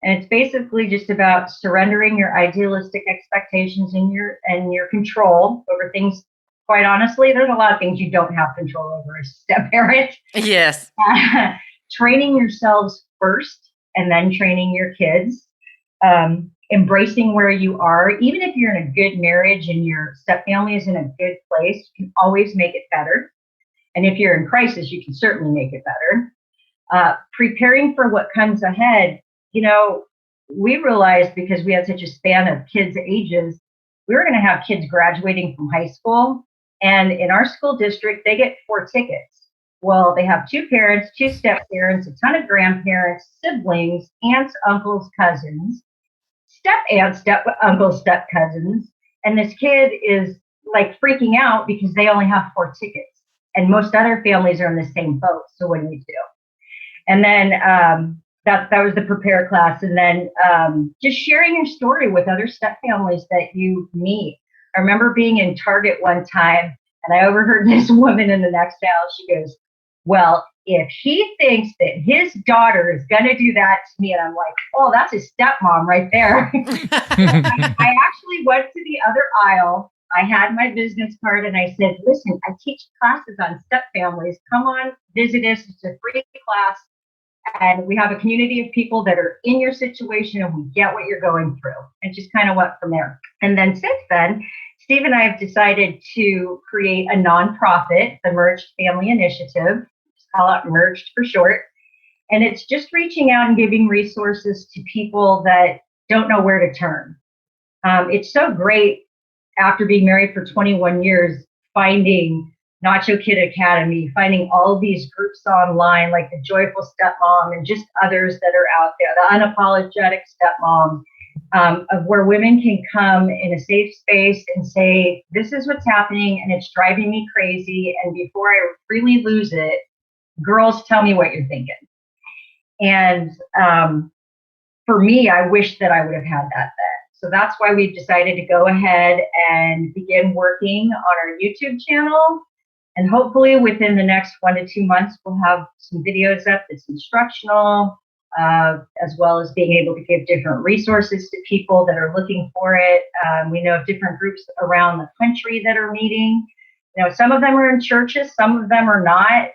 And it's basically just about surrendering your idealistic expectations and your control over things. Quite honestly, there's a lot of things you don't have control over as a step parent. Yes. Training yourselves first and then training your kids. Embracing where you are. Even if you're in a good marriage and your step family is in a good place, you can always make it better. And if you're in crisis, you can certainly make it better. Preparing for what comes ahead. We realized because we had such a span of kids' ages, we were going to have kids graduating from high school. And in our school district, they get 4 tickets. Well, they have 2 parents, 2 step parents, a ton of grandparents, siblings, aunts, uncles, cousins, step aunts, step uncles, step cousins. And this kid is like freaking out because they only have 4 tickets. And most other families are in the same boat. So what do you do? And then that was the prepare class. And then just sharing your story with other step families that you meet. I remember being in Target one time and I overheard this woman in the next aisle. She goes, well, if he thinks that his daughter is going to do that to me, and I'm like, oh, that's his stepmom right there. I actually went to the other aisle. I had my business card and I said, listen, I teach classes on step families. Come on, visit us. It's a free class. And we have a community of people that are in your situation and we get what you're going through. And just kind of went from there. And then since then, Steve and I have decided to create a nonprofit, the Merged Family Initiative. Just call it Merged for short. And it's just reaching out and giving resources to people that don't know where to turn. It's so great after being married for 21 years, finding Nacho Kid Academy, finding all of these groups online, like the Joyful Stepmom and just others that are out there, the Unapologetic Stepmom, of where women can come in a safe space and say, this is what's happening and it's driving me crazy. And before I really lose it, girls, tell me what you're thinking. And for me, I wish that I would have had that then. So that's why we've decided to go ahead and begin working on our YouTube channel. And hopefully within the next 1 to 2 months, we'll have some videos up that's instructional, as well as being able to give different resources to people that are looking for it. We know of different groups around the country that are meeting. Some of them are in churches, some of them are not.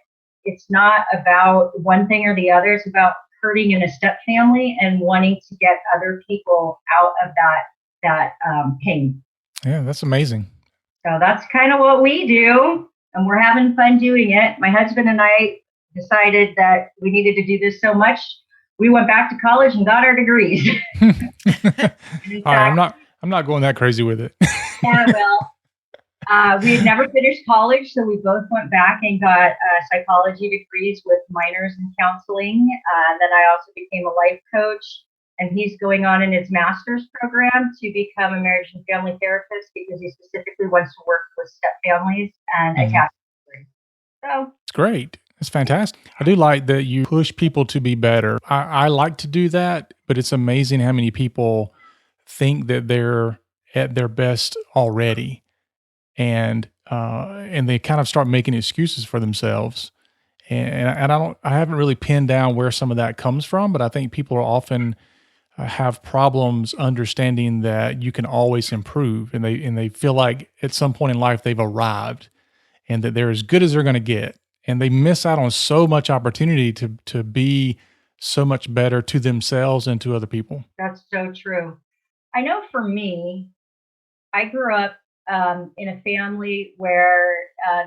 It's not about one thing or the other. It's about hurting in a step family and wanting to get other people out of that pain. Yeah, that's amazing. So that's kind of what we do. And we're having fun doing it. My husband and I decided that we needed to do this so much, we went back to college and got our degrees. All right, I'm not going that crazy with it. Yeah, well, we had never finished college, so we both went back and got psychology degrees with minors in counseling. And then I also became a life coach. And he's going on in his master's program to become a marriage and family therapist because he specifically wants to work with step families and attachment. So it's great. It's fantastic. I do like that you push people to be better. I like to do that, but it's amazing how many people think that they're at their best already, and they kind of start making excuses for themselves. And I haven't really pinned down where some of that comes from, but I think people are often have problems understanding that you can always improve, and they feel like at some point in life they've arrived and that they're as good as they're going to get, and they miss out on so much opportunity to be so much better to themselves and to other people. That's so true. I know for me, I grew up in a family where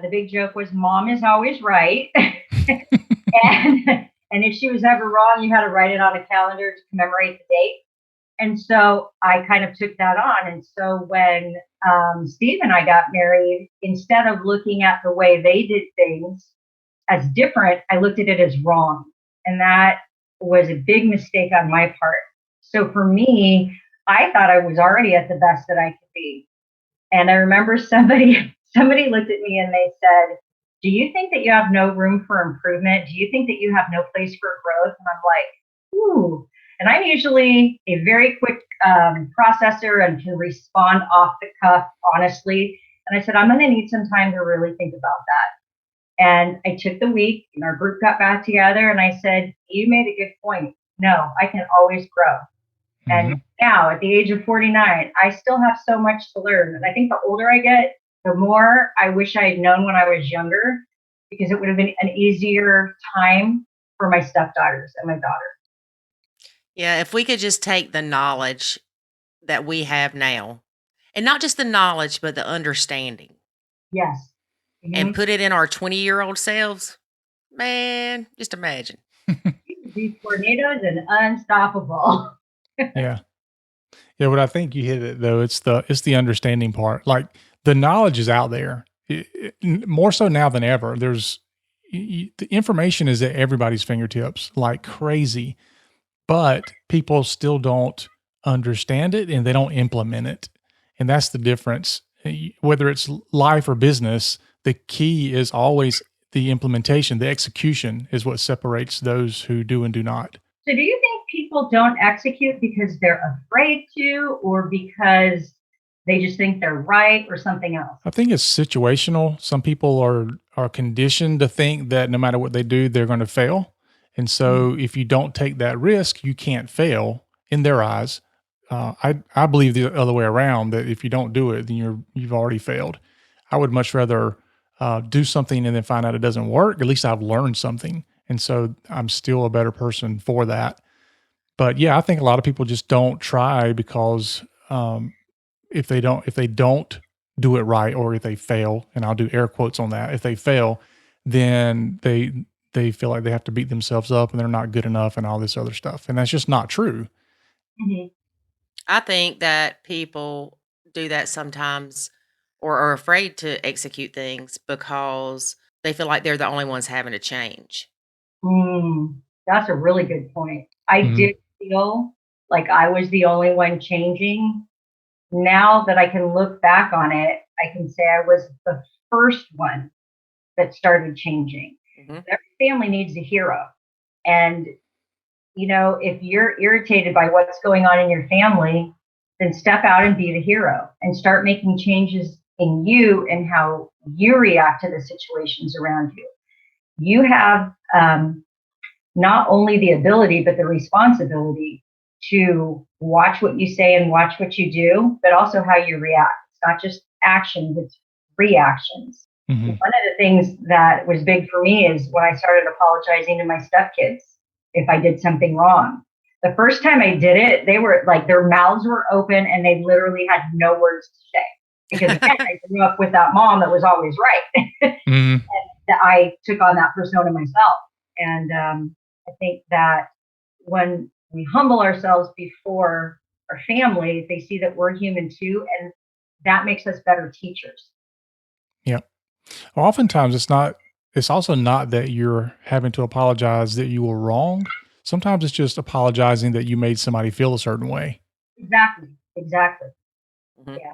the big joke was mom is always right. And if she was ever wrong, you had to write it on a calendar to commemorate the date. And so I kind of took that on. And so when Steve and I got married, instead of looking at the way they did things as different, I looked at it as wrong. And that was a big mistake on my part. So for me, I thought I was already at the best that I could be. And I remember somebody looked at me and they said, do you think that you have no room for improvement? Do you think that you have no place for growth? And I'm like, ooh. And I'm usually a very quick processor and can respond off the cuff, honestly. And I said, I'm going to need some time to really think about that. And I took the week and our group got back together and I said, you made a good point. No, I can always grow. And now at the age of 49, I still have so much to learn. And I think the older I get, the more I wish I had known when I was younger, because it would have been an easier time for my stepdaughters and my daughter. Yeah, if we could just take the knowledge that we have now, and not just the knowledge, but the understanding. Yes. Mm-hmm. And put it in our 20-year-old selves, man, just imagine. These tornadoes and unstoppable. Yeah. But I think you hit it though. It's the understanding part. Like the knowledge is out there, more so now than ever. The information is at everybody's fingertips like crazy, but people still don't understand it and they don't implement it. And that's the difference. Whether it's life or business, the key is always the implementation. The execution is what separates those who do and do not. So do you think people don't execute because they're afraid to, or because they just think they're right, or something else? I think it's situational. Some people are conditioned to think that no matter what they do, they're going to fail. And so if you don't take that risk, you can't fail in their eyes. I believe the other way around, that if you don't do it, then you've already failed. I would much rather do something and then find out it doesn't work. At least I've learned something. And so I'm still a better person for that. But yeah, I think a lot of people just don't try because if they don't do it right, or if they fail, and I'll do air quotes on that, if they fail, then they feel like they have to beat themselves up and they're not good enough and all this other stuff. And that's just not true. Mm-hmm. I think that people do that sometimes, or are afraid to execute things because they feel like they're the only ones having to change. That's a really good point. I did feel like I was the only one changing. Now that I can look back on it, I can say I was the first one that started changing. Mm-hmm. Every family needs a hero. And, if you're irritated by what's going on in your family, then step out and be the hero and start making changes in you and how you react to the situations around you. You have not only the ability, but the responsibility to watch what you say and watch what you do, but also how you react. It's not just actions, it's reactions. Mm-hmm. One of the things that was big for me is when I started apologizing to my stepkids if I did something wrong. The first time I did it, they were like, their mouths were open and they literally had no words to say. Because again, I grew up with that mom that was always right. And I took on that persona myself. And I think that when we humble ourselves before our family, they see that we're human too. And that makes us better teachers. Yeah. Well, oftentimes it's also not that you're having to apologize that you were wrong. Sometimes it's just apologizing that you made somebody feel a certain way. Exactly. Mm-hmm. Yeah.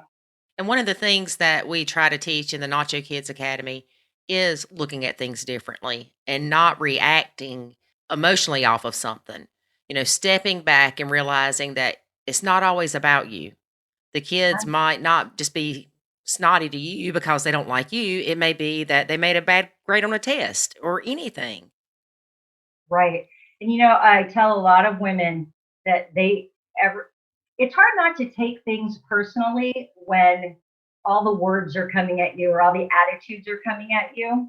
And one of the things that we try to teach in the Nacho Kids Academy is looking at things differently and not reacting emotionally off of something. Stepping back and realizing that it's not always about you. The kids might not just be snotty to you because they don't like you. It may be that they made a bad grade on a test or anything. Right. And, I tell a lot of women that it's hard not to take things personally when all the words are coming at you or all the attitudes are coming at you.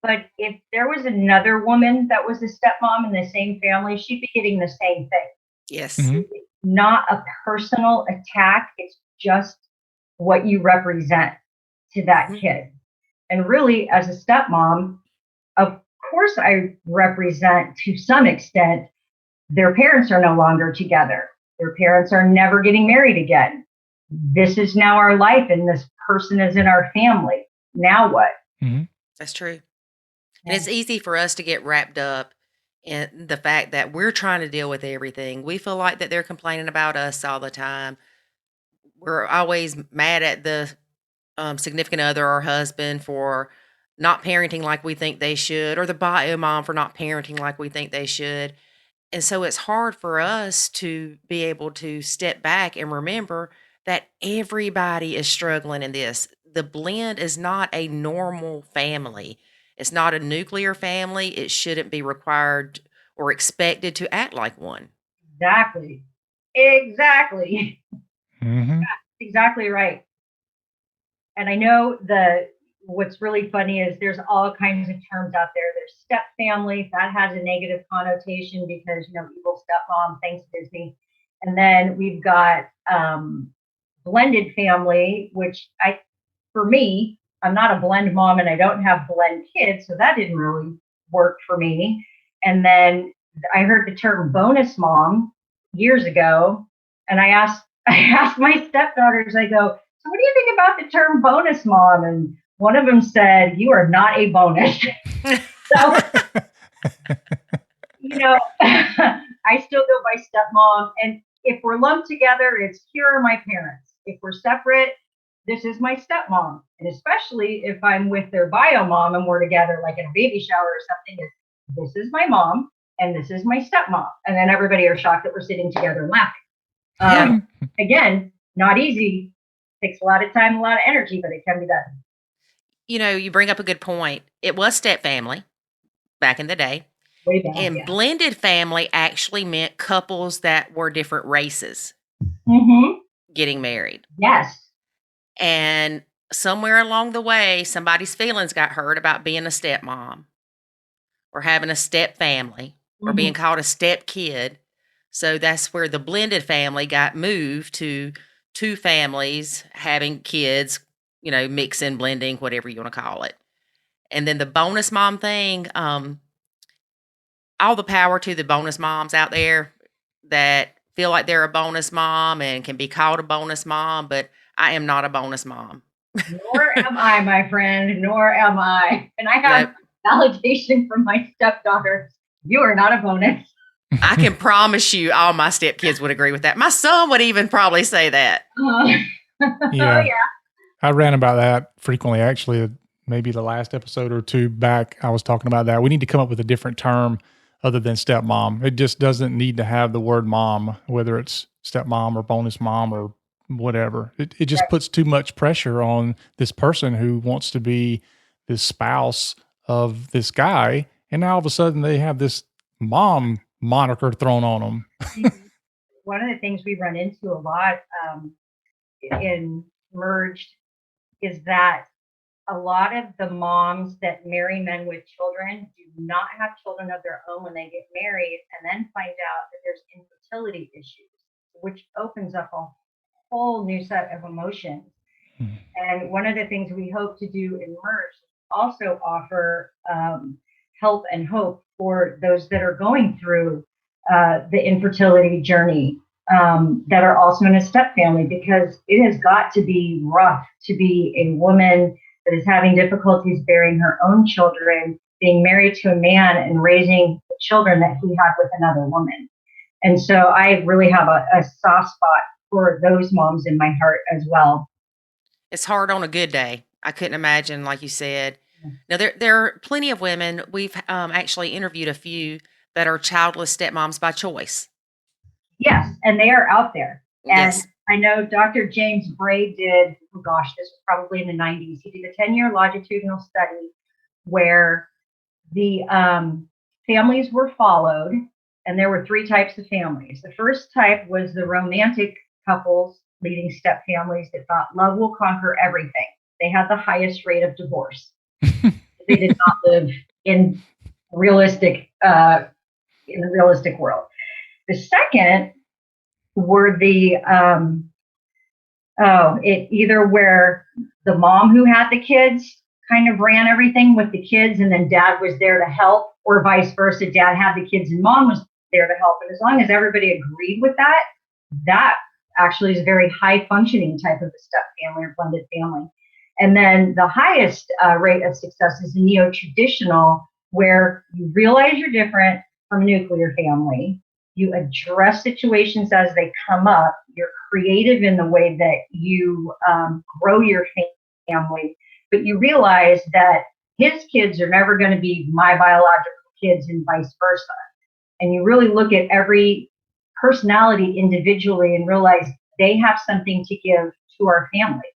But if there was another woman that was a stepmom in the same family, she'd be getting the same thing. Yes. Mhm. It's not a personal attack. It's just what you represent to that Mhm. kid. And really, as a stepmom, of course, I represent to some extent their parents are no longer together. Their parents are never getting married again. This is now our life, and this person is in our family. Now what? Mhm. That's true. And it's easy for us to get wrapped up in the fact that we're trying to deal with everything. We feel like that they're complaining about us all the time. We're always mad at the significant other or husband for not parenting like we think they should, or the bio mom for not parenting like we think they should. And so it's hard for us to be able to step back and remember that everybody is struggling in this. The blend is not a normal family. It's not a nuclear family. It shouldn't be required or expected to act like one. Exactly. Exactly. Mhm. Exactly right. And I know what's really funny is there's all kinds of terms out there. There's step family, that has a negative connotation because evil stepmom, thanks Disney. And then we've got blended family, which for me, I'm not a blend mom and I don't have blend kids, so that didn't really work for me. And then I heard the term bonus mom years ago, and I asked I asked my stepdaughters, I go, so what do you think about the term bonus mom? And one of them said, you are not a bonus. So, I still go by stepmom. And if we're lumped together, it's here are my parents. If we're separate, this is my stepmom. And especially if I'm with their bio mom and we're together, like in a baby shower or something, this is my mom and this is my stepmom. And then everybody are shocked that we're sitting together and laughing. Again, not easy. Takes a lot of time, a lot of energy, but it can be done. You bring up a good point. It was step family back in the day. Way back, And yeah. blended family actually meant couples that were different races getting married. Yes. And somewhere along the way, somebody's feelings got hurt about being a stepmom or having a step family or being called a step kid. So that's where the blended family got moved to two families having kids, mixing, blending, whatever you want to call it. And then the bonus mom thing, all the power to the bonus moms out there that feel like they're a bonus mom and can be called a bonus mom, but I am not a bonus mom. Nor am I, my friend, nor am I. And I have validation from my stepdaughters. You are not a bonus. I can promise you all my stepkids would agree with that. My son would even probably say that. Yeah. Oh, yeah. I ran about that frequently, actually. Maybe the last episode or two back, I was talking about that. We need to come up with a different term other than stepmom. It just doesn't need to have the word mom, whether it's stepmom or bonus mom or whatever. It just puts too much pressure on this person who wants to be this spouse of this guy. And now all of a sudden they have this mom moniker thrown on them. One of the things we run into a lot in Merged is that a lot of the moms that marry men with children do not have children of their own when they get married, and then find out that there's infertility issues, which opens up a whole new set of emotions. And one of the things we hope to do in Merge is also offer help and hope for those that are going through the infertility journey that are also in a step family, because it has got to be rough to be a woman that is having difficulties bearing her own children, being married to a man and raising the children that he had with another woman. And so I really have a soft spot for those moms in my heart as well. It's hard on a good day. I couldn't imagine, like you said. Now, there are plenty of women. We've actually interviewed a few that are childless stepmoms by choice. Yes, and they are out there. And Yes. I know Dr. James Bray did, this was probably in the 90s. He did a 10-year longitudinal study where the families were followed, and there were three types of families. The first type was the romantic couples leading step families that thought love will conquer everything. They had the highest rate of divorce. The They did not live in realistic in the realistic world. The second were the either where the mom who had the kids kind of ran everything with the kids, and then dad was there to help, or vice versa. Dad had the kids and mom was there to help. And as long as everybody agreed with that, that actually is a very high functioning type of a step family or blended family. And then the highest rate of success is the neo-traditional, where you realize you're different from a nuclear family. You address situations as they come up. You're creative in the way that you grow your family, but you realize that his kids are never going to be my biological kids and vice versa. And you really look at every personality individually and realize they have something to give to our family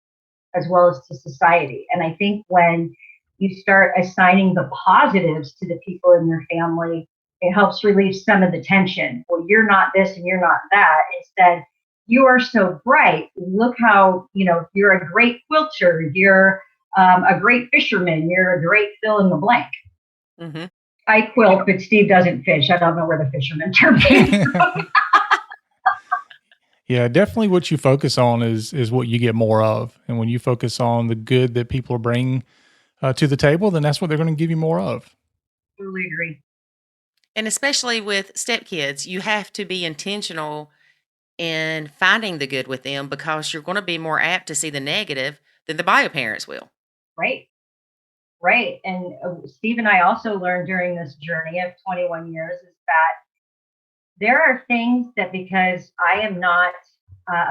as well as to society. And I think when you start assigning the positives to the people in your family, it helps relieve some of the tension. Well, you're not this and you're not that. Instead, you are so bright. Look how, you're a great quilter. You're a great fisherman. You're a great fill in the blank. Mm-hmm. I quilt, but Steve doesn't fish. I don't know where the fisherman term came from. Yeah, definitely what you focus on is what you get more of. And when you focus on the good that people are bringing to the table, then that's what they're going to give you more of. Totally agree. And especially with stepkids, you have to be intentional in finding the good with them, because you're going to be more apt to see the negative than the bio parents will. Right. And Steve and I also learned during this journey of 21 years is that there are things that, because I am not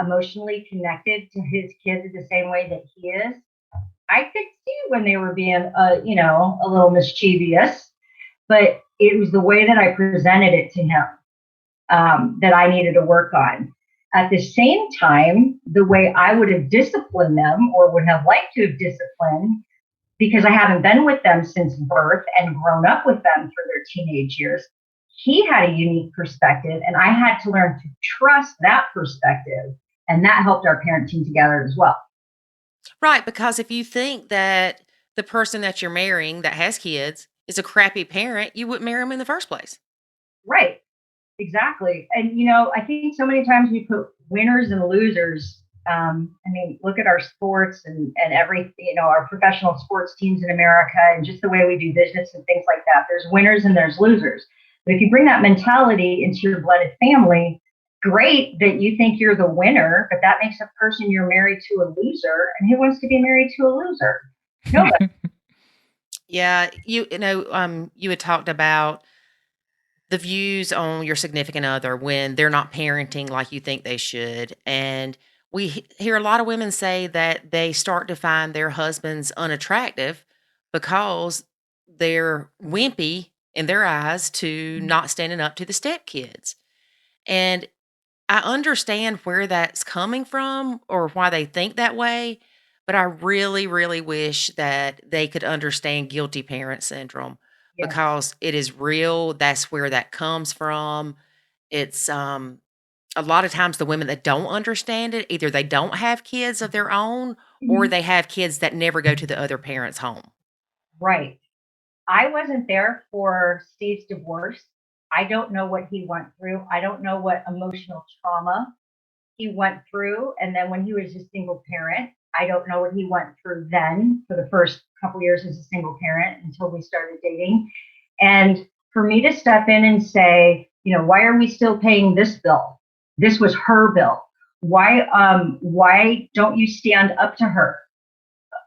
emotionally connected to his kids the same way that he is, I could see when they were being, a little mischievous, but it was the way that I presented it to him that I needed to work on. At the same time, the way I would have disciplined them or would have liked to have disciplined, because I haven't been with them since birth and grown up with them for their teenage years, he had a unique perspective, and I had to learn to trust that perspective, and that helped our parenting together as well. Right, because if you think that the person that you're marrying that has kids is a crappy parent, you wouldn't marry them in the first place. Right, exactly. And, I think so many times we put winners and losers. Look at our sports and every, our professional sports teams in America, and just the way we do business and things like that. There's winners and there's losers. But if you bring that mentality into your blended family, great that you think you're the winner, but that makes a person you're married to a loser. And who wants to be married to a loser? Nobody. Yeah, you had talked about the views on your significant other when they're not parenting like you think they should. And we hear a lot of women say that they start to find their husbands unattractive because they're wimpy in their eyes to not standing up to the stepkids. And I understand where that's coming from or why they think that way, but I really, really wish that they could understand guilty parent syndrome. Yes. Because it is real. That's where that comes from. It's a lot of times the women that don't understand it, either they don't have kids of their own or they have kids that never go to the other parent's home. Right. I wasn't there for Steve's divorce. I don't know what he went through. I don't know what emotional trauma he went through. And then when he was a single parent, I don't know what he went through then for the first couple years as a single parent until we started dating. And for me to step in and say, why are we still paying this bill? This was her bill. Why don't you stand up to her?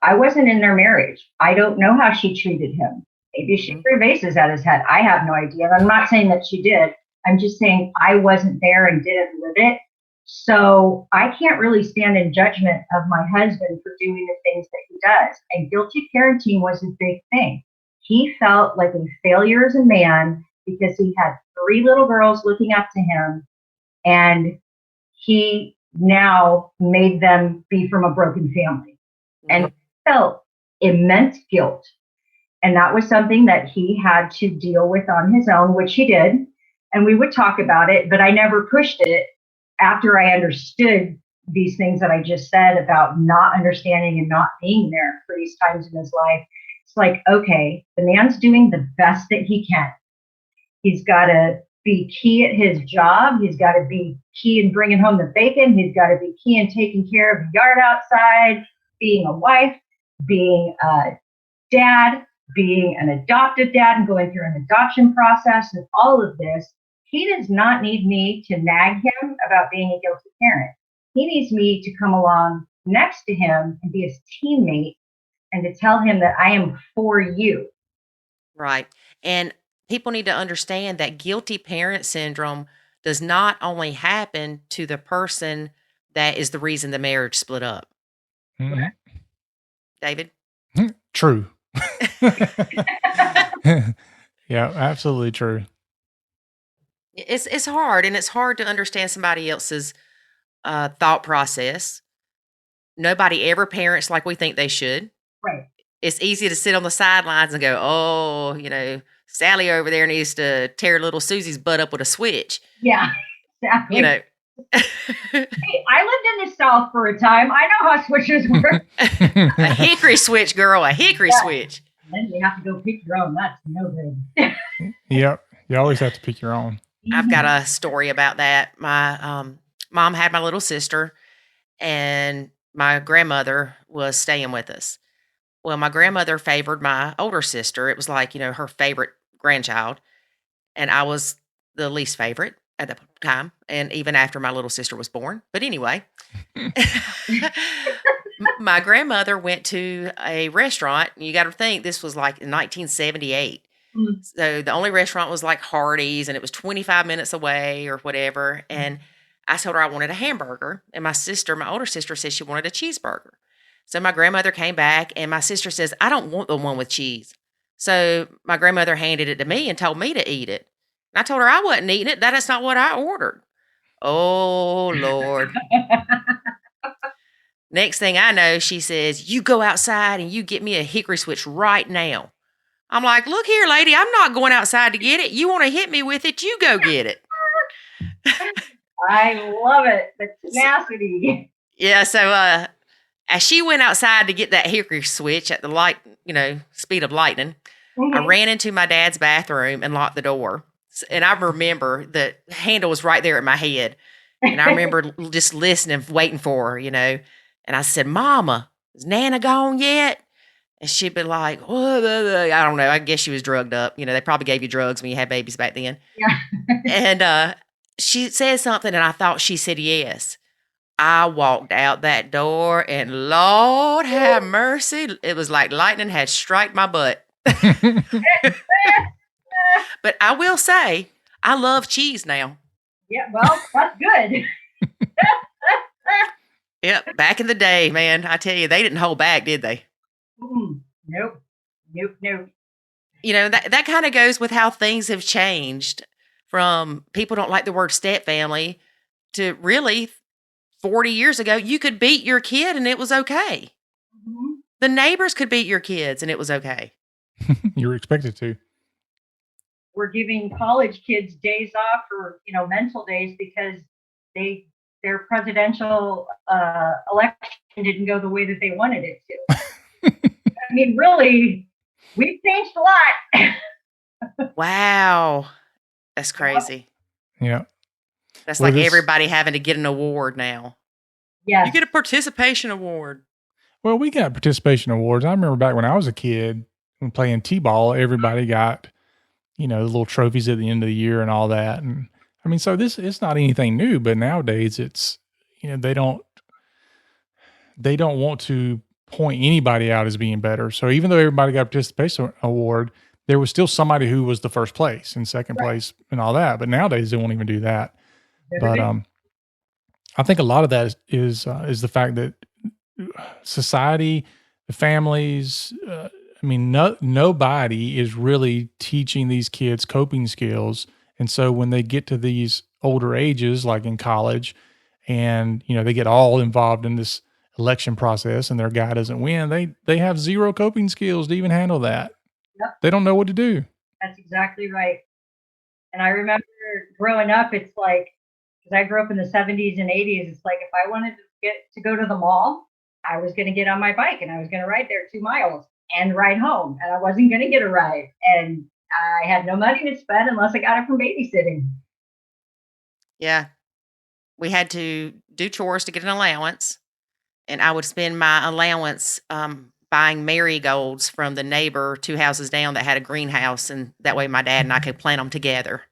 I wasn't in their marriage. I don't know how she treated him. Maybe she threw vases at his head. I have no idea. I'm not saying that she did. I'm just saying I wasn't there and didn't live it. So I can't really stand in judgment of my husband for doing the things that he does. And guilty parenting was a big thing. He felt like a failure as a man because he had 3 little girls looking up to him, and he now made them be from a broken family and felt immense guilt. And that was something that he had to deal with on his own, which he did. And we would talk about it, but I never pushed it after I understood these things that I just said about not understanding and not being there for these times in his life. It's like, okay, the man's doing the best that he can. He's got to be key at his job. He's got to be key in bringing home the bacon. He's got to be key in taking care of the yard outside, being a wife, being a dad, being an adoptive dad and going through an adoption process and all of this. He does not need me to nag him about being a guilty parent. He needs me to come along next to him and be his teammate and to tell him that I am for you. Right. And people need to understand that guilty parent syndrome does not only happen to the person that is the reason the marriage split up. Mm-hmm. David? True. Yeah, absolutely true. It's hard, and it's hard to understand somebody else's thought process. Nobody ever parents like we think they should. Right. It's easy to sit on the sidelines and go, oh, Sally over there needs to tear little Susie's butt up with a switch. Yeah, exactly. Hey, I lived in the South for a time. I know how switches work. A hickory switch, girl, a hickory switch. Then you have to go pick your own. That's no good. Yep. You always have to pick your own. I've got a story about that. My mom had my little sister, and my grandmother was staying with us. Well, my grandmother favored my older sister. It was like, her favorite grandchild. And I was the least favorite at the time. And even after my little sister was born. But anyway, my grandmother went to a restaurant. You got to think this was like in 1978. Mm-hmm. So the only restaurant was like Hardee's, and it was 25 minutes away or whatever. And I told her I wanted a hamburger. And my older sister, said she wanted a cheeseburger. So my grandmother came back, and my sister says, I don't want the one with cheese. So my grandmother handed it to me and told me to eat it. And I told her I wasn't eating it. That is not what I ordered. Oh, Lord. Next thing I know, she says, you go outside and you get me a hickory switch right now. I'm like, look here, lady, I'm not going outside to get it. You want to hit me with it, you go get it. I love it. The tenacity. Yeah, so as she went outside to get that hickory switch at the light, speed of lightning, mm-hmm. I ran into my dad's bathroom and locked the door. And I remember the handle was right there at my head. And I remember just listening, waiting for her, And I said, Mama, is Nana gone yet? And she'd be like, I don't know. I guess she was drugged up. They probably gave you drugs when you had babies back then. Yeah. And she said something, and I thought she said yes. I walked out that door, and Lord have mercy, it was like lightning had struck my butt. But I will say, I love cheese now. Yeah, well, that's good. Yep, back in the day, man, I tell you, they didn't hold back, did they? Nope. That kind of goes with how things have changed from people don't like the word step family to really 40 years ago, you could beat your kid and it was okay. Mm-hmm. The neighbors could beat your kids and it was okay. You were expected to. We're giving college kids days off for, mental days because their presidential election didn't go the way that they wanted it to. I mean, really, we've changed a lot. Wow. That's crazy. Yeah. That's like everybody having to get an award now. Yeah. You get a participation award. Well, we got participation awards. I remember back when I was a kid, when playing T-ball, everybody got, the little trophies at the end of the year and all that. And I mean, so it's not anything new, but nowadays it's, they don't want to point anybody out as being better. So even though everybody got a participation award, there was still somebody who was the first place and second place and all that. But nowadays they won't even do that. But I think a lot of that is the fact that society, the families, nobody is really teaching these kids coping skills. And so when they get to these older ages, like in college, and they get all involved in this election process, and their guy doesn't win, they have zero coping skills to even handle that. Yep. They don't know what to do. That's exactly right. And I remember growing up, it's like, because I grew up in the 70s and 80s, it's like if I wanted to go to the mall, I was going to get on my bike and I was going to ride there 2 miles. and ride home. And I wasn't going to get a ride. And I had no money to spend unless I got it from babysitting. Yeah. We had to do chores to get an allowance. And I would spend my allowance buying marigolds from the neighbor 2 houses down that had a greenhouse. And that way my dad and I could plant them together.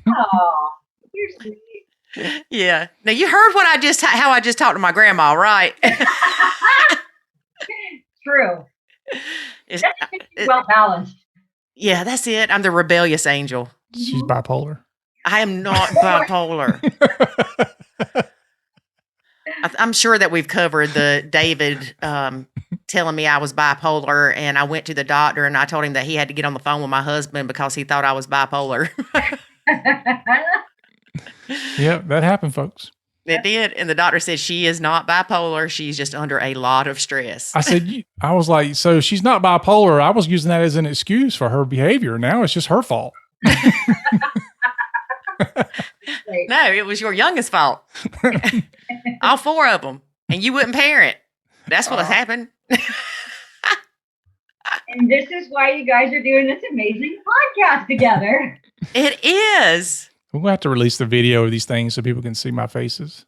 Oh, you're sweet. Yeah. Now you heard how I just talked to my grandma, right? True. That's well balanced. Yeah, that's it. I'm the rebellious angel. She's bipolar. I am not bipolar. I'm sure that we've covered the David telling me I was bipolar, and I went to the doctor and I told him that he had to get on the phone with my husband because he thought I was bipolar. Yep, that happened, folks. It did. And the doctor said she is not bipolar. She's just under a lot of stress. I was like, so she's not bipolar. I was using that as an excuse for her behavior. Now it's just her fault. No, it was your youngest fault. All 4 of them. And you wouldn't parent. That's what has happened. And this is why you guys are doing this amazing podcast together. It is. We're going to have to release the video of these things so people can see my faces.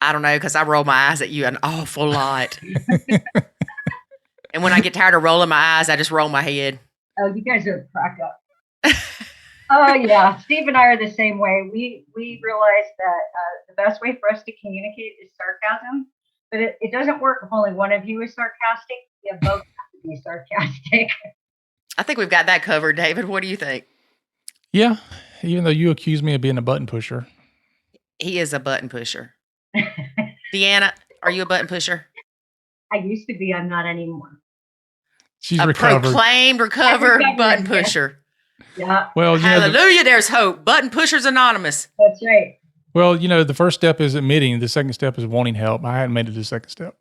I don't know, because I roll my eyes at you an awful lot. And when I get tired of rolling my eyes, I just roll my head. Oh, you guys are cracked up. Oh, yeah. Steve and I are the same way. We realized that the best way for us to communicate is sarcasm. But it doesn't work if only one of you is sarcastic. You both have to be sarcastic. I think we've got that covered, David. What do you think? Yeah, even though you accuse me of being a button pusher. He is a button pusher. Deanna, are you a button pusher? I used to be. I'm not anymore. She's a recovered. Proclaimed recovered button pusher. Yeah. Well, hallelujah, there's hope. Button Pushers Anonymous. That's right. Well, the first step is admitting. The second step is wanting help. I hadn't made it to the second step.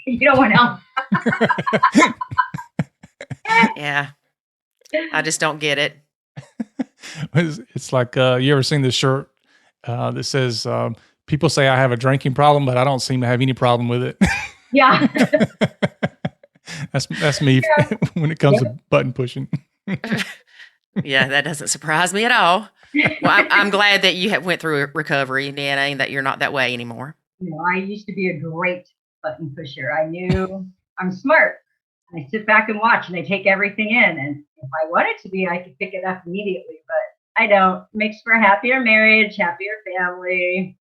You don't want help. Yeah. I just don't get it. It's like, you ever seen this shirt that says, people say I have a drinking problem, but I don't seem to have any problem with it. Yeah. That's me when it comes to button pushing. Yeah, that doesn't surprise me at all. Well, I'm glad that you went through recovery, Deanna, and that you're not that way anymore. I used to be a great button pusher. I knew I'm smart. I sit back and watch, and I take everything in. And if I wanted to be, I could pick it up immediately. But I don't. Makes for a happier marriage, happier family.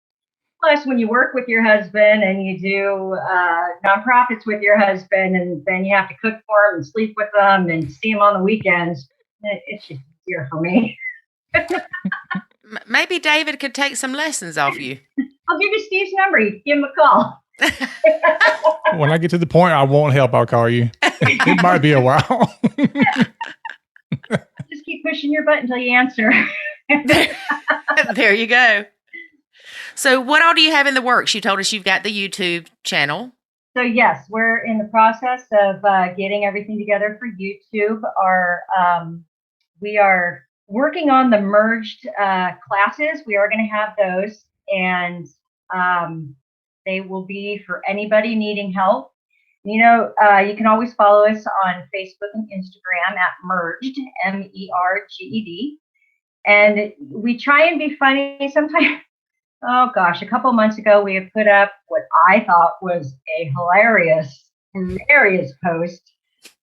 Plus, when you work with your husband and you do nonprofits with your husband, and then you have to cook for him and sleep with them and see him on the weekends, it's just easier for me. Maybe David could take some lessons off you. I'll give you Steve's number. You give him a call. When I get to the point I won't help, I'll call you. It might be a while. Just keep pushing your button until you answer. There you go. So what all do you have in the works? You told us you've got the YouTube channel. So yes, we're in the process of getting everything together for YouTube. We are working on the merged classes. We are going to have those, and they will be for anybody needing help. You can always follow us on Facebook and Instagram at Merged, MERGED. And we try and be funny sometimes. Oh gosh, a couple months ago, we had put up what I thought was a hilarious post.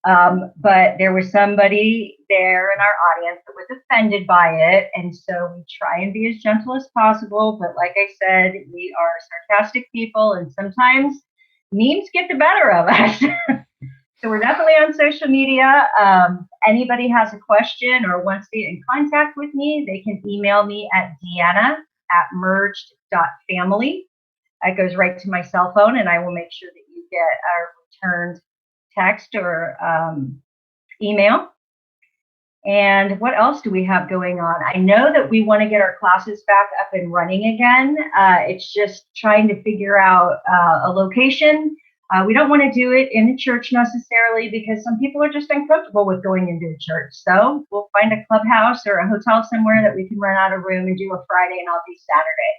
But there was somebody there in our audience that was offended by it. And so we try and be as gentle as possible. But like I said, we are sarcastic people, and sometimes memes get the better of us. So we're definitely on social media. Anybody has a question or wants to get in contact with me, they can email me at deanna@merged.family. That goes right to my cell phone, and I will make sure that you get a returned text or email. And what else do we have going on? I know that we want to get our classes back up and running again. It's just trying to figure out a location. We don't want to do it in a church necessarily because some people are just uncomfortable with going into a church. So we'll find a clubhouse or a hotel somewhere that we can rent out a room and do a Friday, and I'll do Saturday.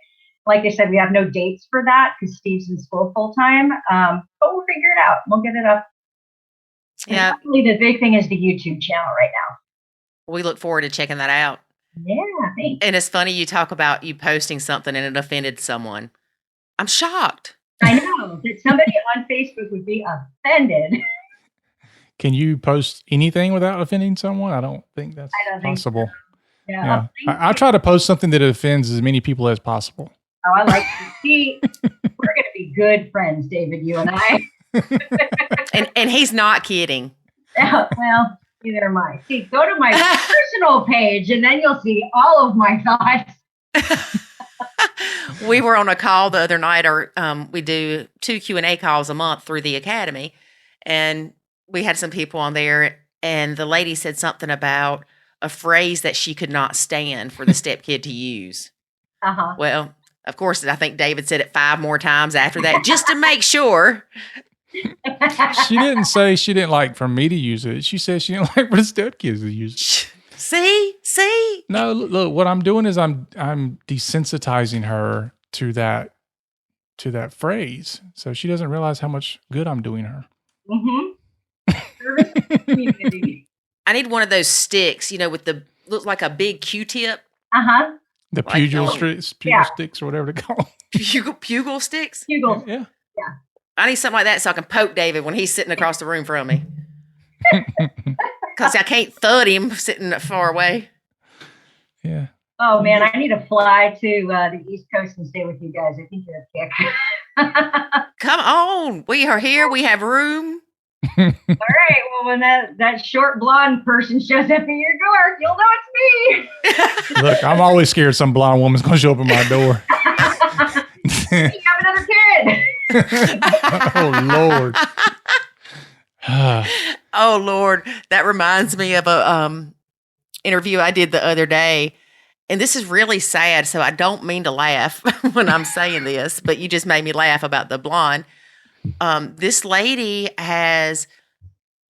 Like I said, we have no dates for that because Steve's in school full time. But we'll figure it out. We'll get it up. Yeah. And probably the big thing is the YouTube channel right now. We look forward to checking that out. Yeah, thanks. And it's funny you talk about you posting something and it offended someone. I'm shocked. I know that somebody on Facebook would be offended. Can you post anything without offending someone? I don't think that's possible. So. Yeah. Yeah. I try to post something that offends as many people as possible. Oh, I like to see. We're going to be good friends, David, you and I. and he's not kidding. Yeah, well, neither am I. See, go to my personal page and then you'll see all of my thoughts. We were on a call the other night, or we do 2 Q&A calls a month through the academy. And we had some people on there, and the lady said something about a phrase that she could not stand for the stepkid to use. Uh-huh. Well, of course, I think David said it 5 more times after that, just to make sure. She didn't say she didn't like for me to use it. She said she didn't like for the stepkids to use it. See? No, look, what I'm doing is I'm desensitizing her to that phrase. So she doesn't realize how much good I'm doing her. Mm-hmm. Service to the community. I need one of those sticks, with looks like a big Q-tip. Uh-huh. The pugil sticks or whatever they call them. Pugil sticks? Pugil. Yeah. I need something like that so I can poke David when he's sitting across the room from me. Because I can't thud him sitting far away. Yeah. Oh, man, I need to fly to the East Coast and stay with you guys. I think you're a kick. Come on. We are here. We have room. All right. Well, when that short blonde person shows up at your door, you'll know it's me. Look, I'm always scared some blonde woman's going to show up at my door. You have another kid. Oh, Lord. Oh, Lord. That reminds me of a interview I did the other day. And this is really sad, so I don't mean to laugh when I'm saying this, but you just made me laugh about the blonde. This lady has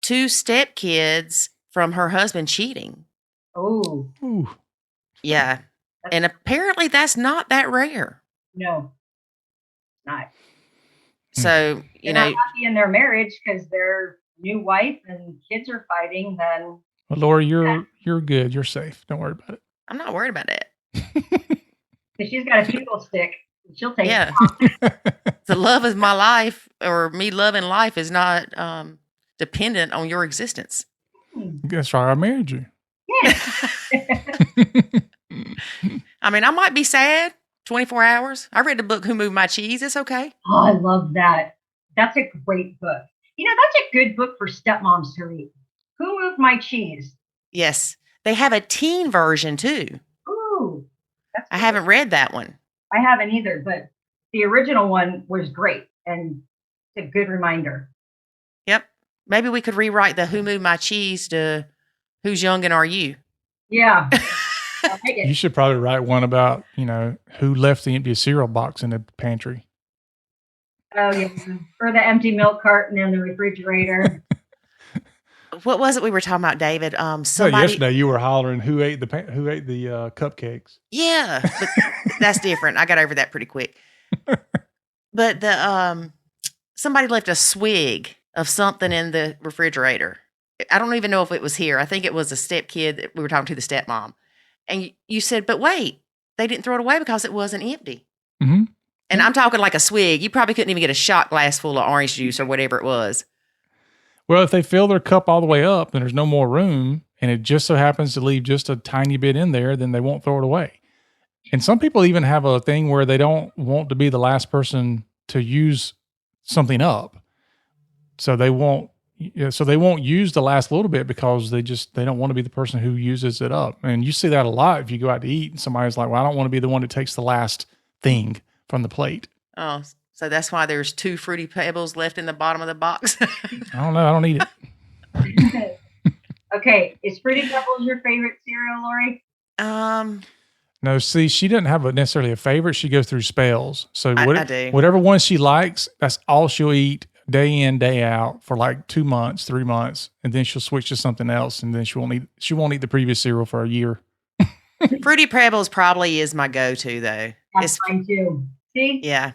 2 stepkids from her husband cheating. Oh. Yeah. And apparently that's not that rare. No, not. So, They're not happy in their marriage because their new wife and kids are fighting, then. Well, Lori, you're good. You're safe. Don't worry about it. I'm not worried about it. Because she's got a pugil stick. She'll take it. The love of my life, or me loving life, is not dependent on your existence. That's right. I married you. Yeah. I mean, I might be sad 24 hours. I read the book Who Moved My Cheese. It's okay. Oh, I love that. That's a great book. That's a good book for stepmoms to read. Who Moved My Cheese? Yes. They have a teen version too. Ooh. I haven't read that one. I haven't either, but the original one was great and it's a good reminder. Yep. Maybe we could rewrite the Who Moved My Cheese to Who's Young and Are You? Yeah. I like it. You should probably write one about, who left the empty cereal box in the pantry. Oh, yeah. Or the empty milk carton in the refrigerator. What was it we were talking about, David? Yesterday you were hollering who ate the cupcakes. Yeah, but that's different. I got over that pretty quick. But somebody left a swig of something in the refrigerator. I don't even know if it was here. I think it was a stepkid that we were talking to, the stepmom. And you said, but wait, they didn't throw it away because it wasn't empty. Mm-hmm. And I'm talking like a swig. You probably couldn't even get a shot glass full of orange juice or whatever it was. Well, if they fill their cup all the way up and there's no more room and it just so happens to leave just a tiny bit in there, then they won't throw it away. And some people even have a thing where they don't want to be the last person to use something up. So they won't use the last little bit because they don't want to be the person who uses it up. And you see that a lot if you go out to eat and somebody's like, well, I don't want to be the one that takes the last thing from the plate. Oh, so that's why there's 2 Fruity Pebbles left in the bottom of the box. I don't know. I don't need it. Okay. Is Fruity Pebbles your favorite cereal, Lori? No, see, she doesn't have necessarily a favorite. She goes through spells. So I do. Whatever one she likes, that's all she'll eat day in, day out for like 2 months, 3 months. And then she'll switch to something else. And then she won't eat the previous cereal for a year. Fruity Pebbles probably is my go-to though. That's mine too. See? Yeah.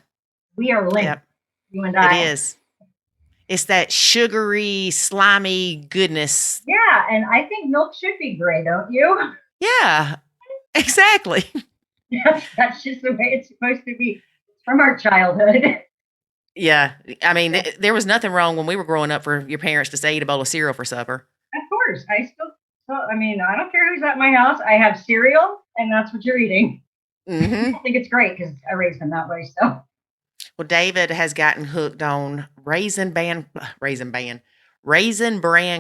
We are linked. Yep. You and I. It is. It's that sugary, slimy goodness. Yeah, and I think milk should be gray, don't you? Yeah, exactly. That's just the way it's supposed to be. It's from our childhood. Yeah. I mean, there was nothing wrong when we were growing up for your parents to say eat a bowl of cereal for supper. Of course. I don't care who's at my house. I have cereal, and that's what you're eating. Mm-hmm. I think it's great because I raised them that way. So. Well, David has gotten hooked on Raisin Bran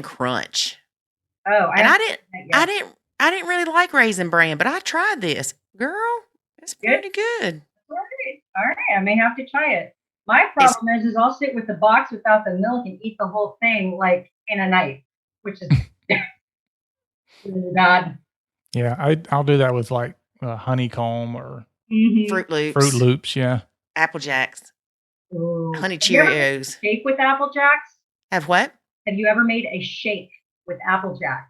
Crunch. Oh, and I didn't really like Raisin Bran, but I tried this. Girl, it's pretty good. All right. I may have to try it. My problem is I'll sit with the box without the milk and eat the whole thing like in a night, which is really bad. Yeah, I'll do that with like honeycomb or Fruit Loops. Fruit Loops, yeah. Apple Jacks. Ooh. Honey Have you ever Cheerios. made a shake with Apple Jacks? Have what? Have you ever made a shake with Apple Jacks?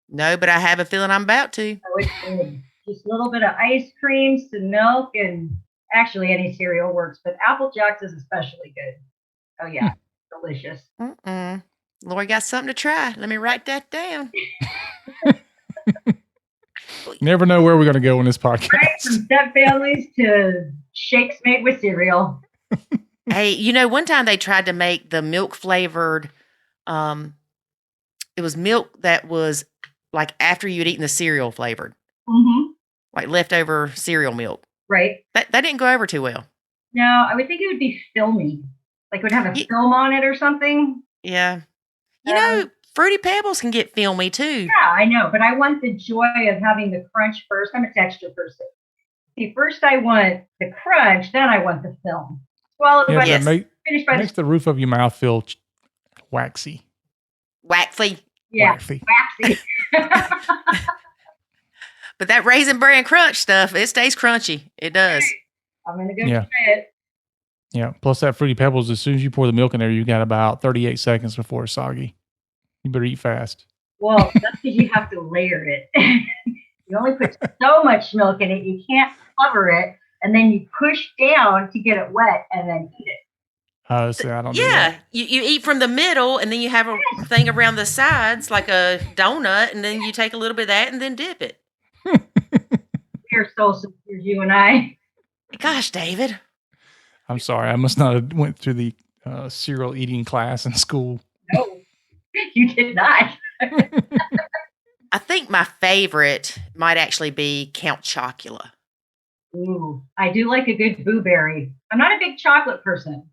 No, but I have a feeling I'm about to. Oh, it's good. Just a little bit of ice cream, some milk, and actually any cereal works, but Apple Jacks is especially good. Oh, yeah. Delicious. Lori got something to try. Let me write that down. Never know where we're going to go in this podcast. Right, from step families to shakes made with cereal. Hey, one time they tried to make the milk flavored, it was milk that was like after you'd eaten the cereal flavored, like leftover cereal milk. Right. That didn't go over too well. No, I would think it would be filmy. Like it would have a film on it or something. Yeah. Fruity Pebbles can get filmy too. Yeah, I know. But I want the joy of having the crunch first. I'm a texture person. See, first I want the crunch, then I want the film. Well, makes the roof of your mouth feel waxy. Waxy. Yeah, waxy. But that Raisin Bran Crunch stuff, it stays crunchy. It does. I'm going to go try it. Yeah. Plus that Fruity Pebbles, as soon as you pour the milk in there, you got about 38 seconds before it's soggy. You better eat fast. Well, that's because you have to layer it. You only put so much milk in it. You can't cover it. And then you push down to get it wet and then eat it. See, I don't do that. You eat from the middle and then you have a thing around the sides like a donut and then you take a little bit of that and then dip it. We're soul sisters, you and I. Gosh, David. I'm sorry. I must not have went through the cereal eating class in school. No, you did not. I think my favorite might actually be Count Chocula. Ooh, I do like a good blueberry. I'm not a big chocolate person,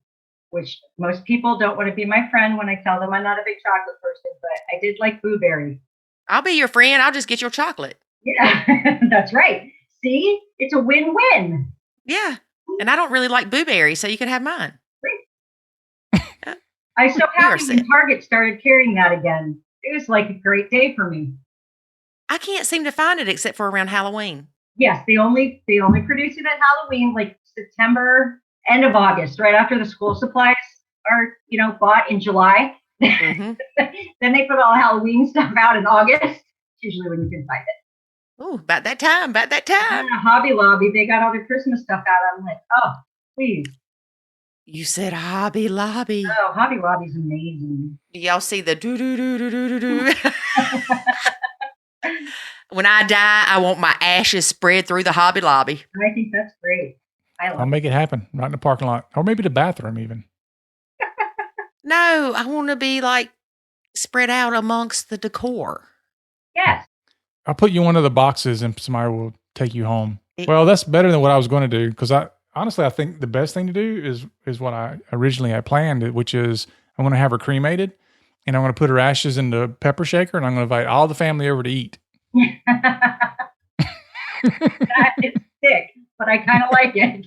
which most people don't want to be my friend when I tell them I'm not a big chocolate person, but I did like blueberry. I'll be your friend. I'll just get your chocolate. Yeah, that's right. See, it's a win-win. Yeah, and I don't really like blueberry, so you can have mine. Yeah. I'm so happy when Target started carrying that again. It was like a great day for me. I can't seem to find it except for around Halloween. Yes, they only produce it at Halloween, like September, end of August, right after the school supplies are, bought in July. Then they put all Halloween stuff out in August. It's usually when you can find it. Ooh, about that time. Hobby Lobby, they got all their Christmas stuff out. I'm like, oh, please. You said Hobby Lobby. Oh, Hobby Lobby's amazing. Do y'all see the do-do-do-do-do-do-do? When I die, I want my ashes spread through the Hobby Lobby. I think that's great. I'll make it happen right in the parking lot. Or maybe the bathroom even. No, I want to be like spread out amongst the decor. Yes. I'll put you in one of the boxes and somebody will take you home. Well, that's better than what I was going to do because I think the best thing to do is what I originally had planned, which is I'm going to have her cremated and I'm going to put her ashes in the pepper shaker and I'm going to invite all the family over to eat. That is sick, but I kind of like it.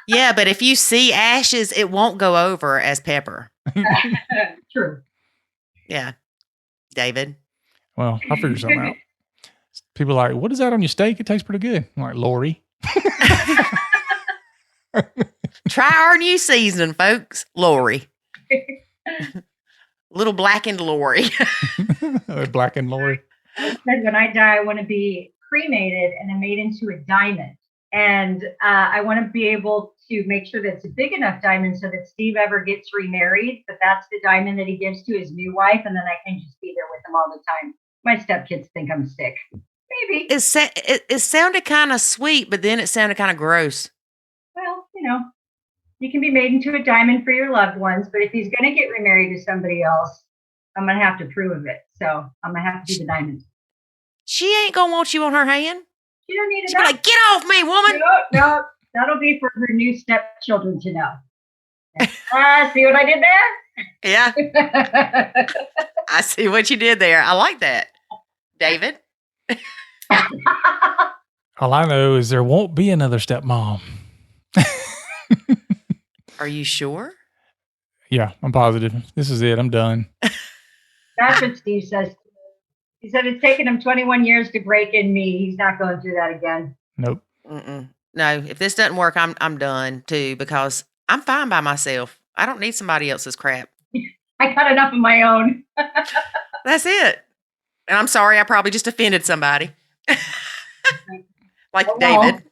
Yeah, but if you see ashes, it won't go over as pepper. True. Yeah. David. Well, I'll figure something out. People are like, what is that on your steak? It tastes pretty good. I'm like, Lori. Try our new seasoning, folks. Lori. Little blackened Lori. Blackened Lori. I said when I die, I want to be cremated and then made into a diamond. And I want to be able to make sure that it's a big enough diamond so that Steve ever gets remarried, that that's the diamond that he gives to his new wife, and then I can just be there with him all the time. My stepkids think I'm sick. Maybe. It sounded kind of sweet, but then it sounded kind of gross. Well, you can be made into a diamond for your loved ones, but if he's going to get remarried to somebody else, I'm going to have to prove it. So I'm going to have to be the diamond. She ain't going to want you on her hand. She don't need it. She'll be like, get off me, woman. No, that'll be for her new stepchildren to know. See what I did there? Yeah. I see what you did there. I like that. David? All I know is there won't be another stepmom. Are you sure? Yeah, I'm positive. This is it. I'm done. That's what Steve says. He said it's taken him 21 years to break in me. He's not going through that again. Nope. Mm-mm. No, if this doesn't work, I'm done too, because I'm fine by myself. I don't need somebody else's crap. I got enough of my own. That's it. And I'm sorry, I probably just offended somebody. Like David.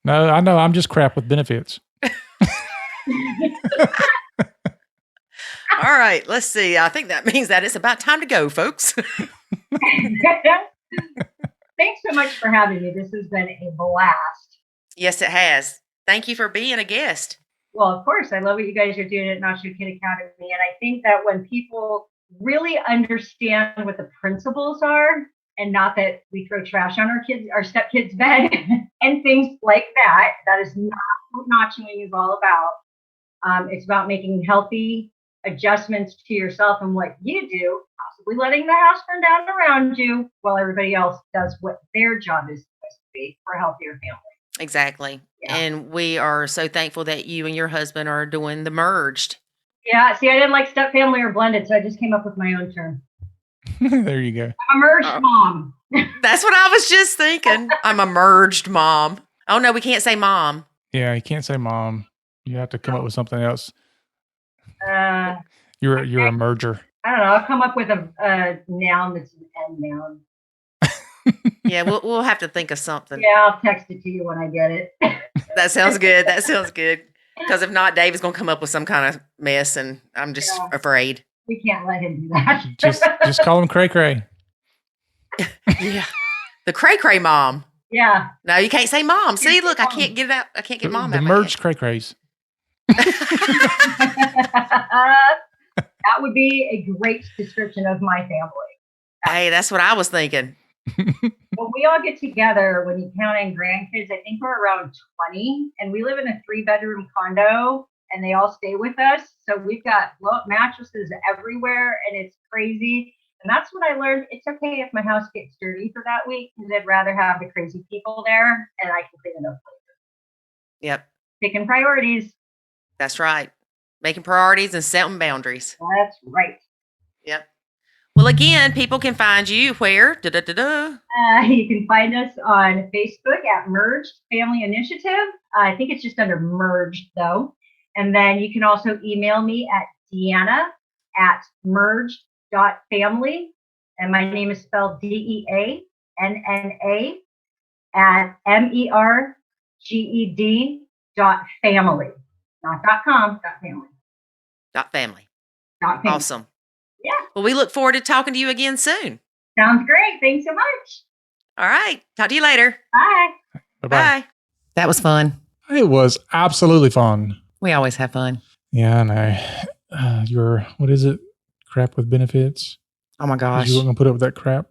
No, I know. I'm just crap with benefits. All right, let's see. I think that means that it's about time to go, folks. Thanks so much for having me. This has been a blast. Yes, it has. Thank you for being a guest. Well, of course. I love what you guys are doing at Nacho Kid Academy. And I think that when people really understand what the principles are, and not that we throw trash on our stepkids' bed and things like that, that is not what nachoing is all about. It's about making healthy adjustments to yourself and what you do, possibly letting the house burn down around you while everybody else does what their job is supposed to be for a healthier family. Exactly. Yeah. And we are so thankful that you and your husband are doing the merged. Yeah. See, I didn't like step family or blended, so I just came up with my own term. There you go. I'm a merged mom. That's what I was just thinking. I'm a merged mom. Oh, no, we can't say mom. Yeah, you can't say mom. You have to come up with something else. You're a merger. I don't know. I'll come up with a noun that's an end noun. Yeah, we'll have to think of something. Yeah, I'll text it to you when I get it. That sounds good. That sounds good. Because if not, Dave is going to come up with some kind of mess, and I'm just afraid. We can't let him do that. just call him Cray Cray. Yeah, the Cray Cray mom. Yeah. No, you can't say mom. See, look, I can't get it out. I can't get mom out. The merged Cray Crays. That would be a great description of my family. Hey, that's what I was thinking. When we all get together, when you count in grandkids, I think we're around 20, and we live in a 3-bedroom condo, and they all stay with us. So we've got mattresses everywhere, and it's crazy. And that's what I learned. It's okay if my house gets dirty for that week, because I'd rather have the crazy people there, and I can clean it up later. Yep. Picking priorities. That's right. Making priorities and setting boundaries. That's right. Yep. Well, again, people can find you where? You can find us on Facebook at Merged Family Initiative. I think it's just under Merged, though. And then you can also email me at Deanna@merged.family. And my name is spelled DEANNA at MERGED.family. Not .com, .family. .family. .family. Awesome. Yeah. Well, we look forward to talking to you again soon. Sounds great. Thanks so much. All right. Talk to you later. Bye. Bye-bye. Bye. That was fun. It was absolutely fun. We always have fun. Yeah, I know. What is it? Crap with benefits? Oh my gosh. You weren't going to put up with that crap?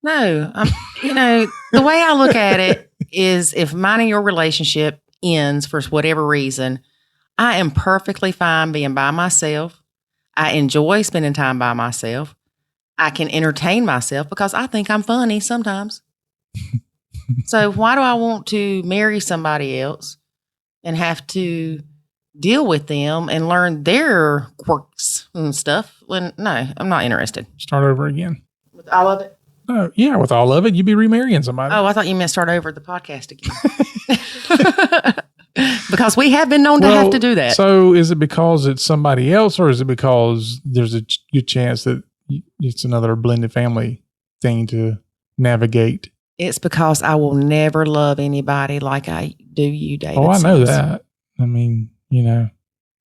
No. The way I look at it is if mine and your relationship ends for whatever reason, I am perfectly fine being by myself. I enjoy spending time by myself. I can entertain myself because I think I'm funny sometimes. So why do I want to marry somebody else and have to deal with them and learn their quirks and stuff? When no, I'm not interested. Start over again. With all of it? Oh, yeah, with all of it, you'd be remarrying somebody. Oh, I thought you meant start over the podcast again. Because we have been known to have to do that. So is it because it's somebody else, or is it because there's a good chance that it's another blended family thing to navigate? It's because I will never love anybody like I do you, David. Oh, I know says. that. I mean,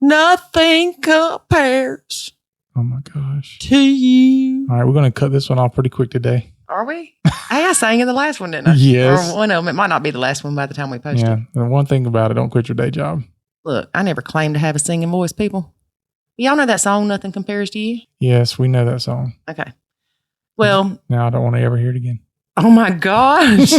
Nothing compares oh my gosh. to you. All right, we're going to cut this one off pretty quick today. Are we? Hey, I sang in the last one, didn't I? Yes. Or one of them. It might not be the last one by the time we post Yeah. it. And one thing about it, don't quit your day job. Look, I never claimed to have a singing voice, people. Y'all know that song, Nothing Compares to You? Yes, we know that song. Okay. Well, Now I don't want to ever hear it again. oh my gosh.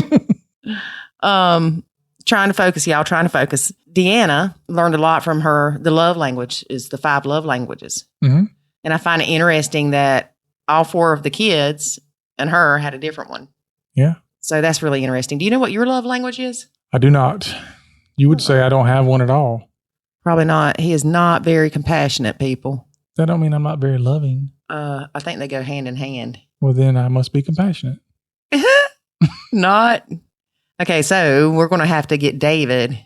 Trying to focus, y'all, trying to focus. Deanna learned a lot from her. The love language is the 5 love languages. Mm-hmm. And I find it interesting that all 4 of the kids and her had a different one. Yeah. So that's really interesting. Do you know what your love language is? I do not. You would say I don't have one at all. Probably not. He is not very compassionate, people. That don't mean I'm not very loving. I think they go hand in hand. Well, then I must be compassionate. Not. Okay, so we're going to have to get David.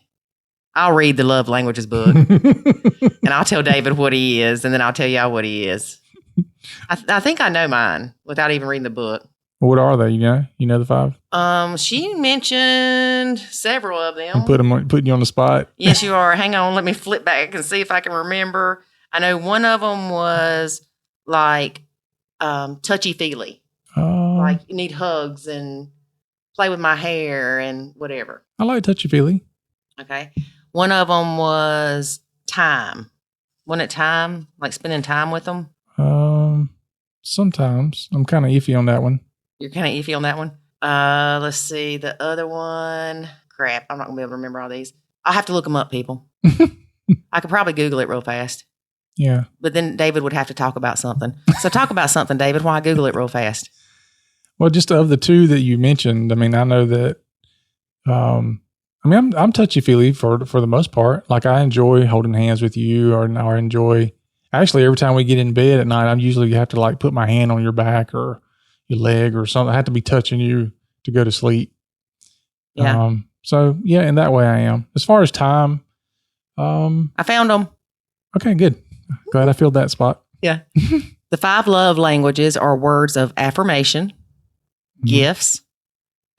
I'll read the love languages book and I'll tell David what he is, and then I'll tell y'all what he is. I think I know mine without even reading the book. What are they? You know the 5? She mentioned several of them. I'm putting you on the spot. Yes, you are. Hang on. Let me flip back and see if I can remember. I know one of them was like touchy-feely. Like you need hugs and play with my hair and whatever. I like touchy-feely. Okay. One of them was time. Wasn't it time? Like spending time with them? Sometimes. I'm kind of iffy on that one. You're kind of iffy on that one? Let's see. The other one. Crap. I'm not going to be able to remember all these. I'll have to look them up, people. I could probably Google it real fast. Yeah. But then David would have to talk about something. So talk about something, David, while I Google it real fast. Well, just of the 2 that you mentioned, I mean, I know that, I'm touchy-feely for the most part. Like I enjoy holding hands with you or I enjoy, actually every time we get in bed at night, I'm usually have to like put my hand on your back or your leg or something. I have to be touching you to go to sleep. Yeah. So yeah, in that way I am. As far as time, I found them. Okay, good. Glad I filled that spot. Yeah. The 5 love languages are words of affirmation, gifts,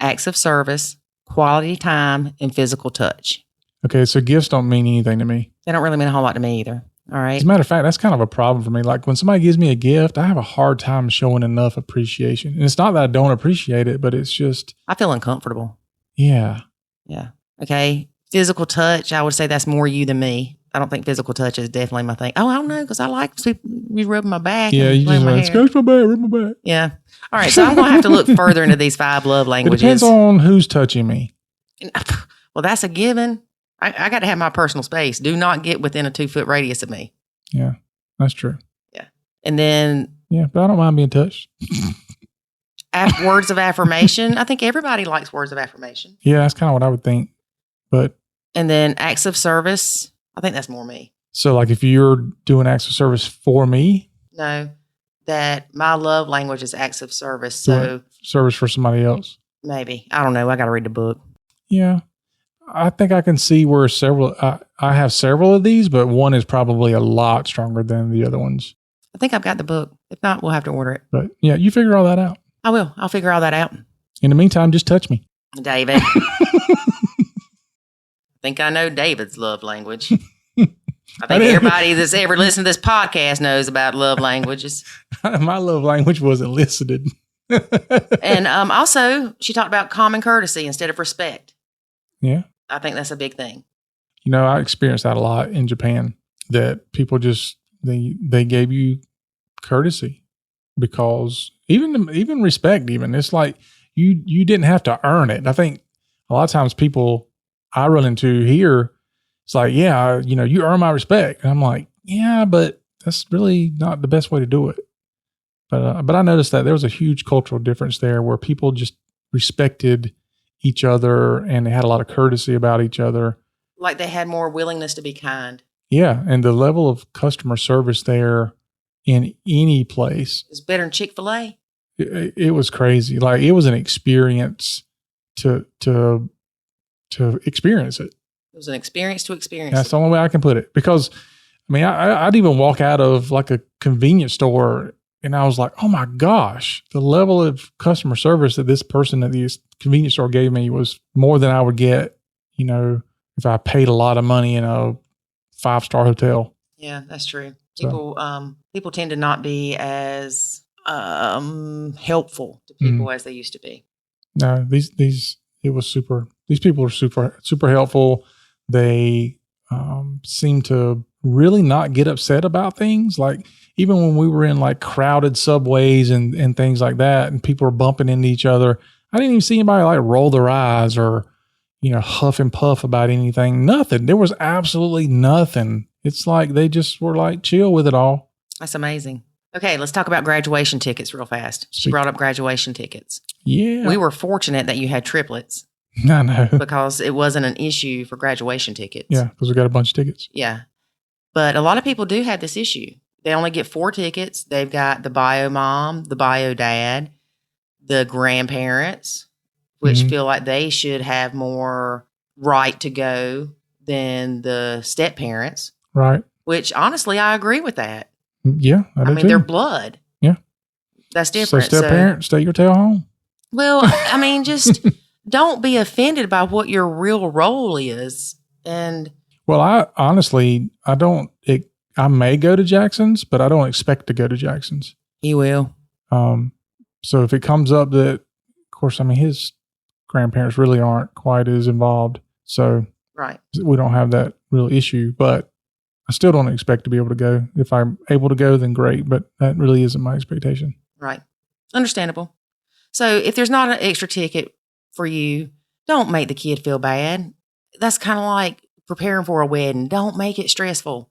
acts of service, quality time, and physical touch. Okay, so gifts don't mean anything to me. They don't really mean a whole lot to me either. All right. As a matter of fact, that's kind of a problem for me. Like when somebody gives me a gift, I have a hard time showing enough appreciation. And it's not that I don't appreciate it, but it's just... I feel uncomfortable. Yeah. Yeah. Okay. Physical touch, I would say that's more you than me. I don't think physical touch is definitely my thing. Oh, I don't know, because I like you rubbing my back. Yeah, and you just like, scratch my back, rub my back. Yeah. All right, so I'm going to have to look further into these 5 love languages. It depends on who's touching me. Well, that's a given. I got to have my personal space. Do not get within a 2-foot radius of me. Yeah, that's true. Yeah. And then... Yeah, but I don't mind being touched. Words of affirmation. I think everybody likes words of affirmation. Yeah, that's kind of what I would think. And then acts of service. I think that's more me. So like if you're doing acts of service for me? No, that my love language is acts of service. So service for somebody else. Maybe. I don't know. I got to read the book. Yeah. I think I can see where I have several of these, but one is probably a lot stronger than the other ones. I think I've got the book. If not, we'll have to order it. But yeah, you figure all that out. I will. I'll figure all that out. In the meantime, just touch me. David. I think I know David's love language. I think everybody that's ever listened to this podcast knows about love languages. My love language wasn't listed. And also, she talked about common courtesy instead of respect. Yeah. I think that's a big thing. You know, I experienced that a lot in Japan, that people just, they gave you courtesy because even respect, even it's like you didn't have to earn it. I think a lot of times people I run into here, it's like, yeah, you earn my respect. And I'm like, yeah, but that's really not the best way to do it. But I noticed that there was a huge cultural difference there where people just respected each other and they had a lot of courtesy about each other. Like they had more willingness to be kind. Yeah. And the level of customer service there in any place. It's better than Chick-fil-A. It was crazy. Like it was an experience to experience it. It was an experience to experience. That's the only way I can put it. Because, I mean, I'd even walk out of like a convenience store And I was like, oh my gosh, the level of customer service that this person at the convenience store gave me was more than I would get, if I paid a lot of money in a 5-star hotel. Yeah, that's true. People tend to not be as helpful to people as they used to be. No, these people are super helpful. They seem to really not get upset about things. Like even when we were in like crowded subways and things like that, and people were bumping into each other, I didn't even see anybody like roll their eyes or, huff and puff about anything. Nothing. There was absolutely nothing. It's like they just were like chill with it all. That's amazing. Okay, let's talk about graduation tickets real fast. She brought up graduation tickets. Yeah. We were fortunate that you had triplets. I know. Because it wasn't an issue for graduation tickets. Yeah, because we got a bunch of tickets. Yeah. But a lot of people do have this issue. They only get 4 tickets. They've got the bio mom, the bio dad, the grandparents, which feel like they should have more right to go than the step parents. Right. Which honestly, I agree with that. Yeah, I do too. They're blood. Yeah. That's different. So step parent, stay your tail home. Well, just don't be offended by what your real role is. And well, I may go to Jackson's, but I don't expect to go to Jackson's. You will. So if it comes up that, of course, his grandparents really aren't quite as involved. So right. We don't have that real issue, but I still don't expect to be able to go. If I'm able to go, then great, but that really isn't my expectation. Right. Understandable. So if there's not an extra ticket for you, don't make the kid feel bad. That's kind of like preparing for a wedding. Don't make it stressful.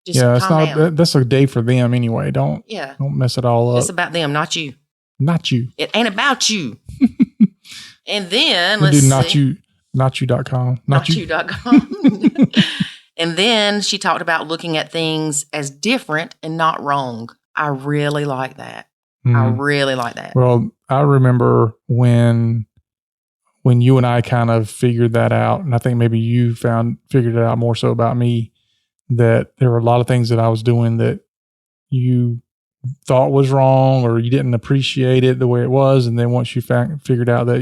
Just calm down. That's a day for them anyway. Don't mess it all up. It's about them, not you. Not you. It ain't about you. And then let's do notyou.com. Notyou.com. And then she talked about looking at things as different and not wrong. I really like that. I really like that. Well, I remember when you and I kind of figured that out, and I think maybe you figured it out more so about me, that there were a lot of things that I was doing that you thought was wrong or you didn't appreciate it the way it was. And then once you figured out that,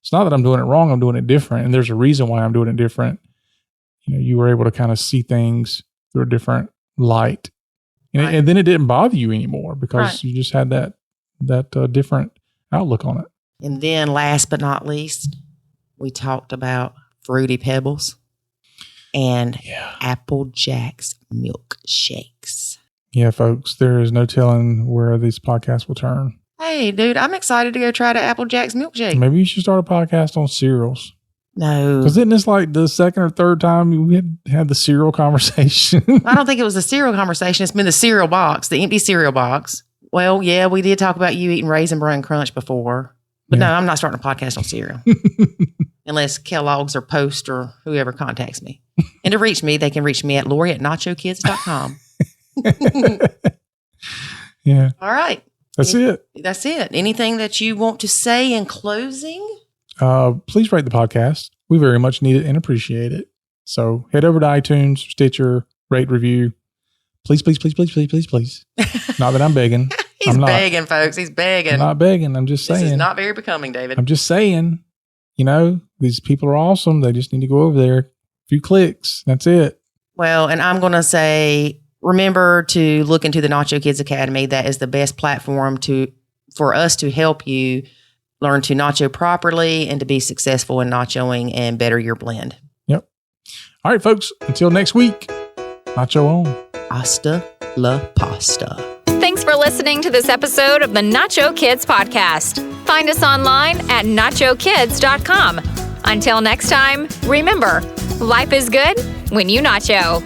it's not that I'm doing it wrong, I'm doing it different. And there's a reason why I'm doing it different. You were able to kind of see things through a different light. And then it didn't bother you anymore because you just had that different outlook on it. And then last but not least, we talked about Fruity Pebbles and Apple Jacks milkshakes. Yeah, folks, there is no telling where this podcast will turn. Hey, dude, I'm excited to go try the Apple Jacks milkshake. Maybe you should start a podcast on cereals. No. Because isn't this like the second or third time we had the cereal conversation? I don't think it was the cereal conversation. It's been the cereal box, the empty cereal box. Well, yeah, we did talk about you eating Raisin Bran Crunch before. But no, I'm not starting a podcast on cereal. Unless Kellogg's or Post or whoever contacts me. And to reach me, they can reach me at Lori@nachokids.com. Yeah. All right. That's it. That's it. Anything that you want to say in closing? Please rate the podcast. We very much need it and appreciate it. So head over to iTunes, Stitcher, rate, review. Please, please, please, please, please, please, please. Not that I'm begging. He's begging, folks. He's begging. I'm not begging. I'm just saying. This is not very becoming, David. I'm just saying, these people are awesome. They just need to go over there. A few clicks. That's it. Well, and I'm going to say, remember to look into the Nacho Kids Academy. That is the best platform for us to help you learn to nacho properly and to be successful in nachoing and better your blend. Yep. All right, folks. Until next week, nacho on. Hasta la pasta. Thanks for listening to this episode of the Nacho Kids Podcast. Find us online at nachokids.com. Until next time, remember, life is good when you nacho.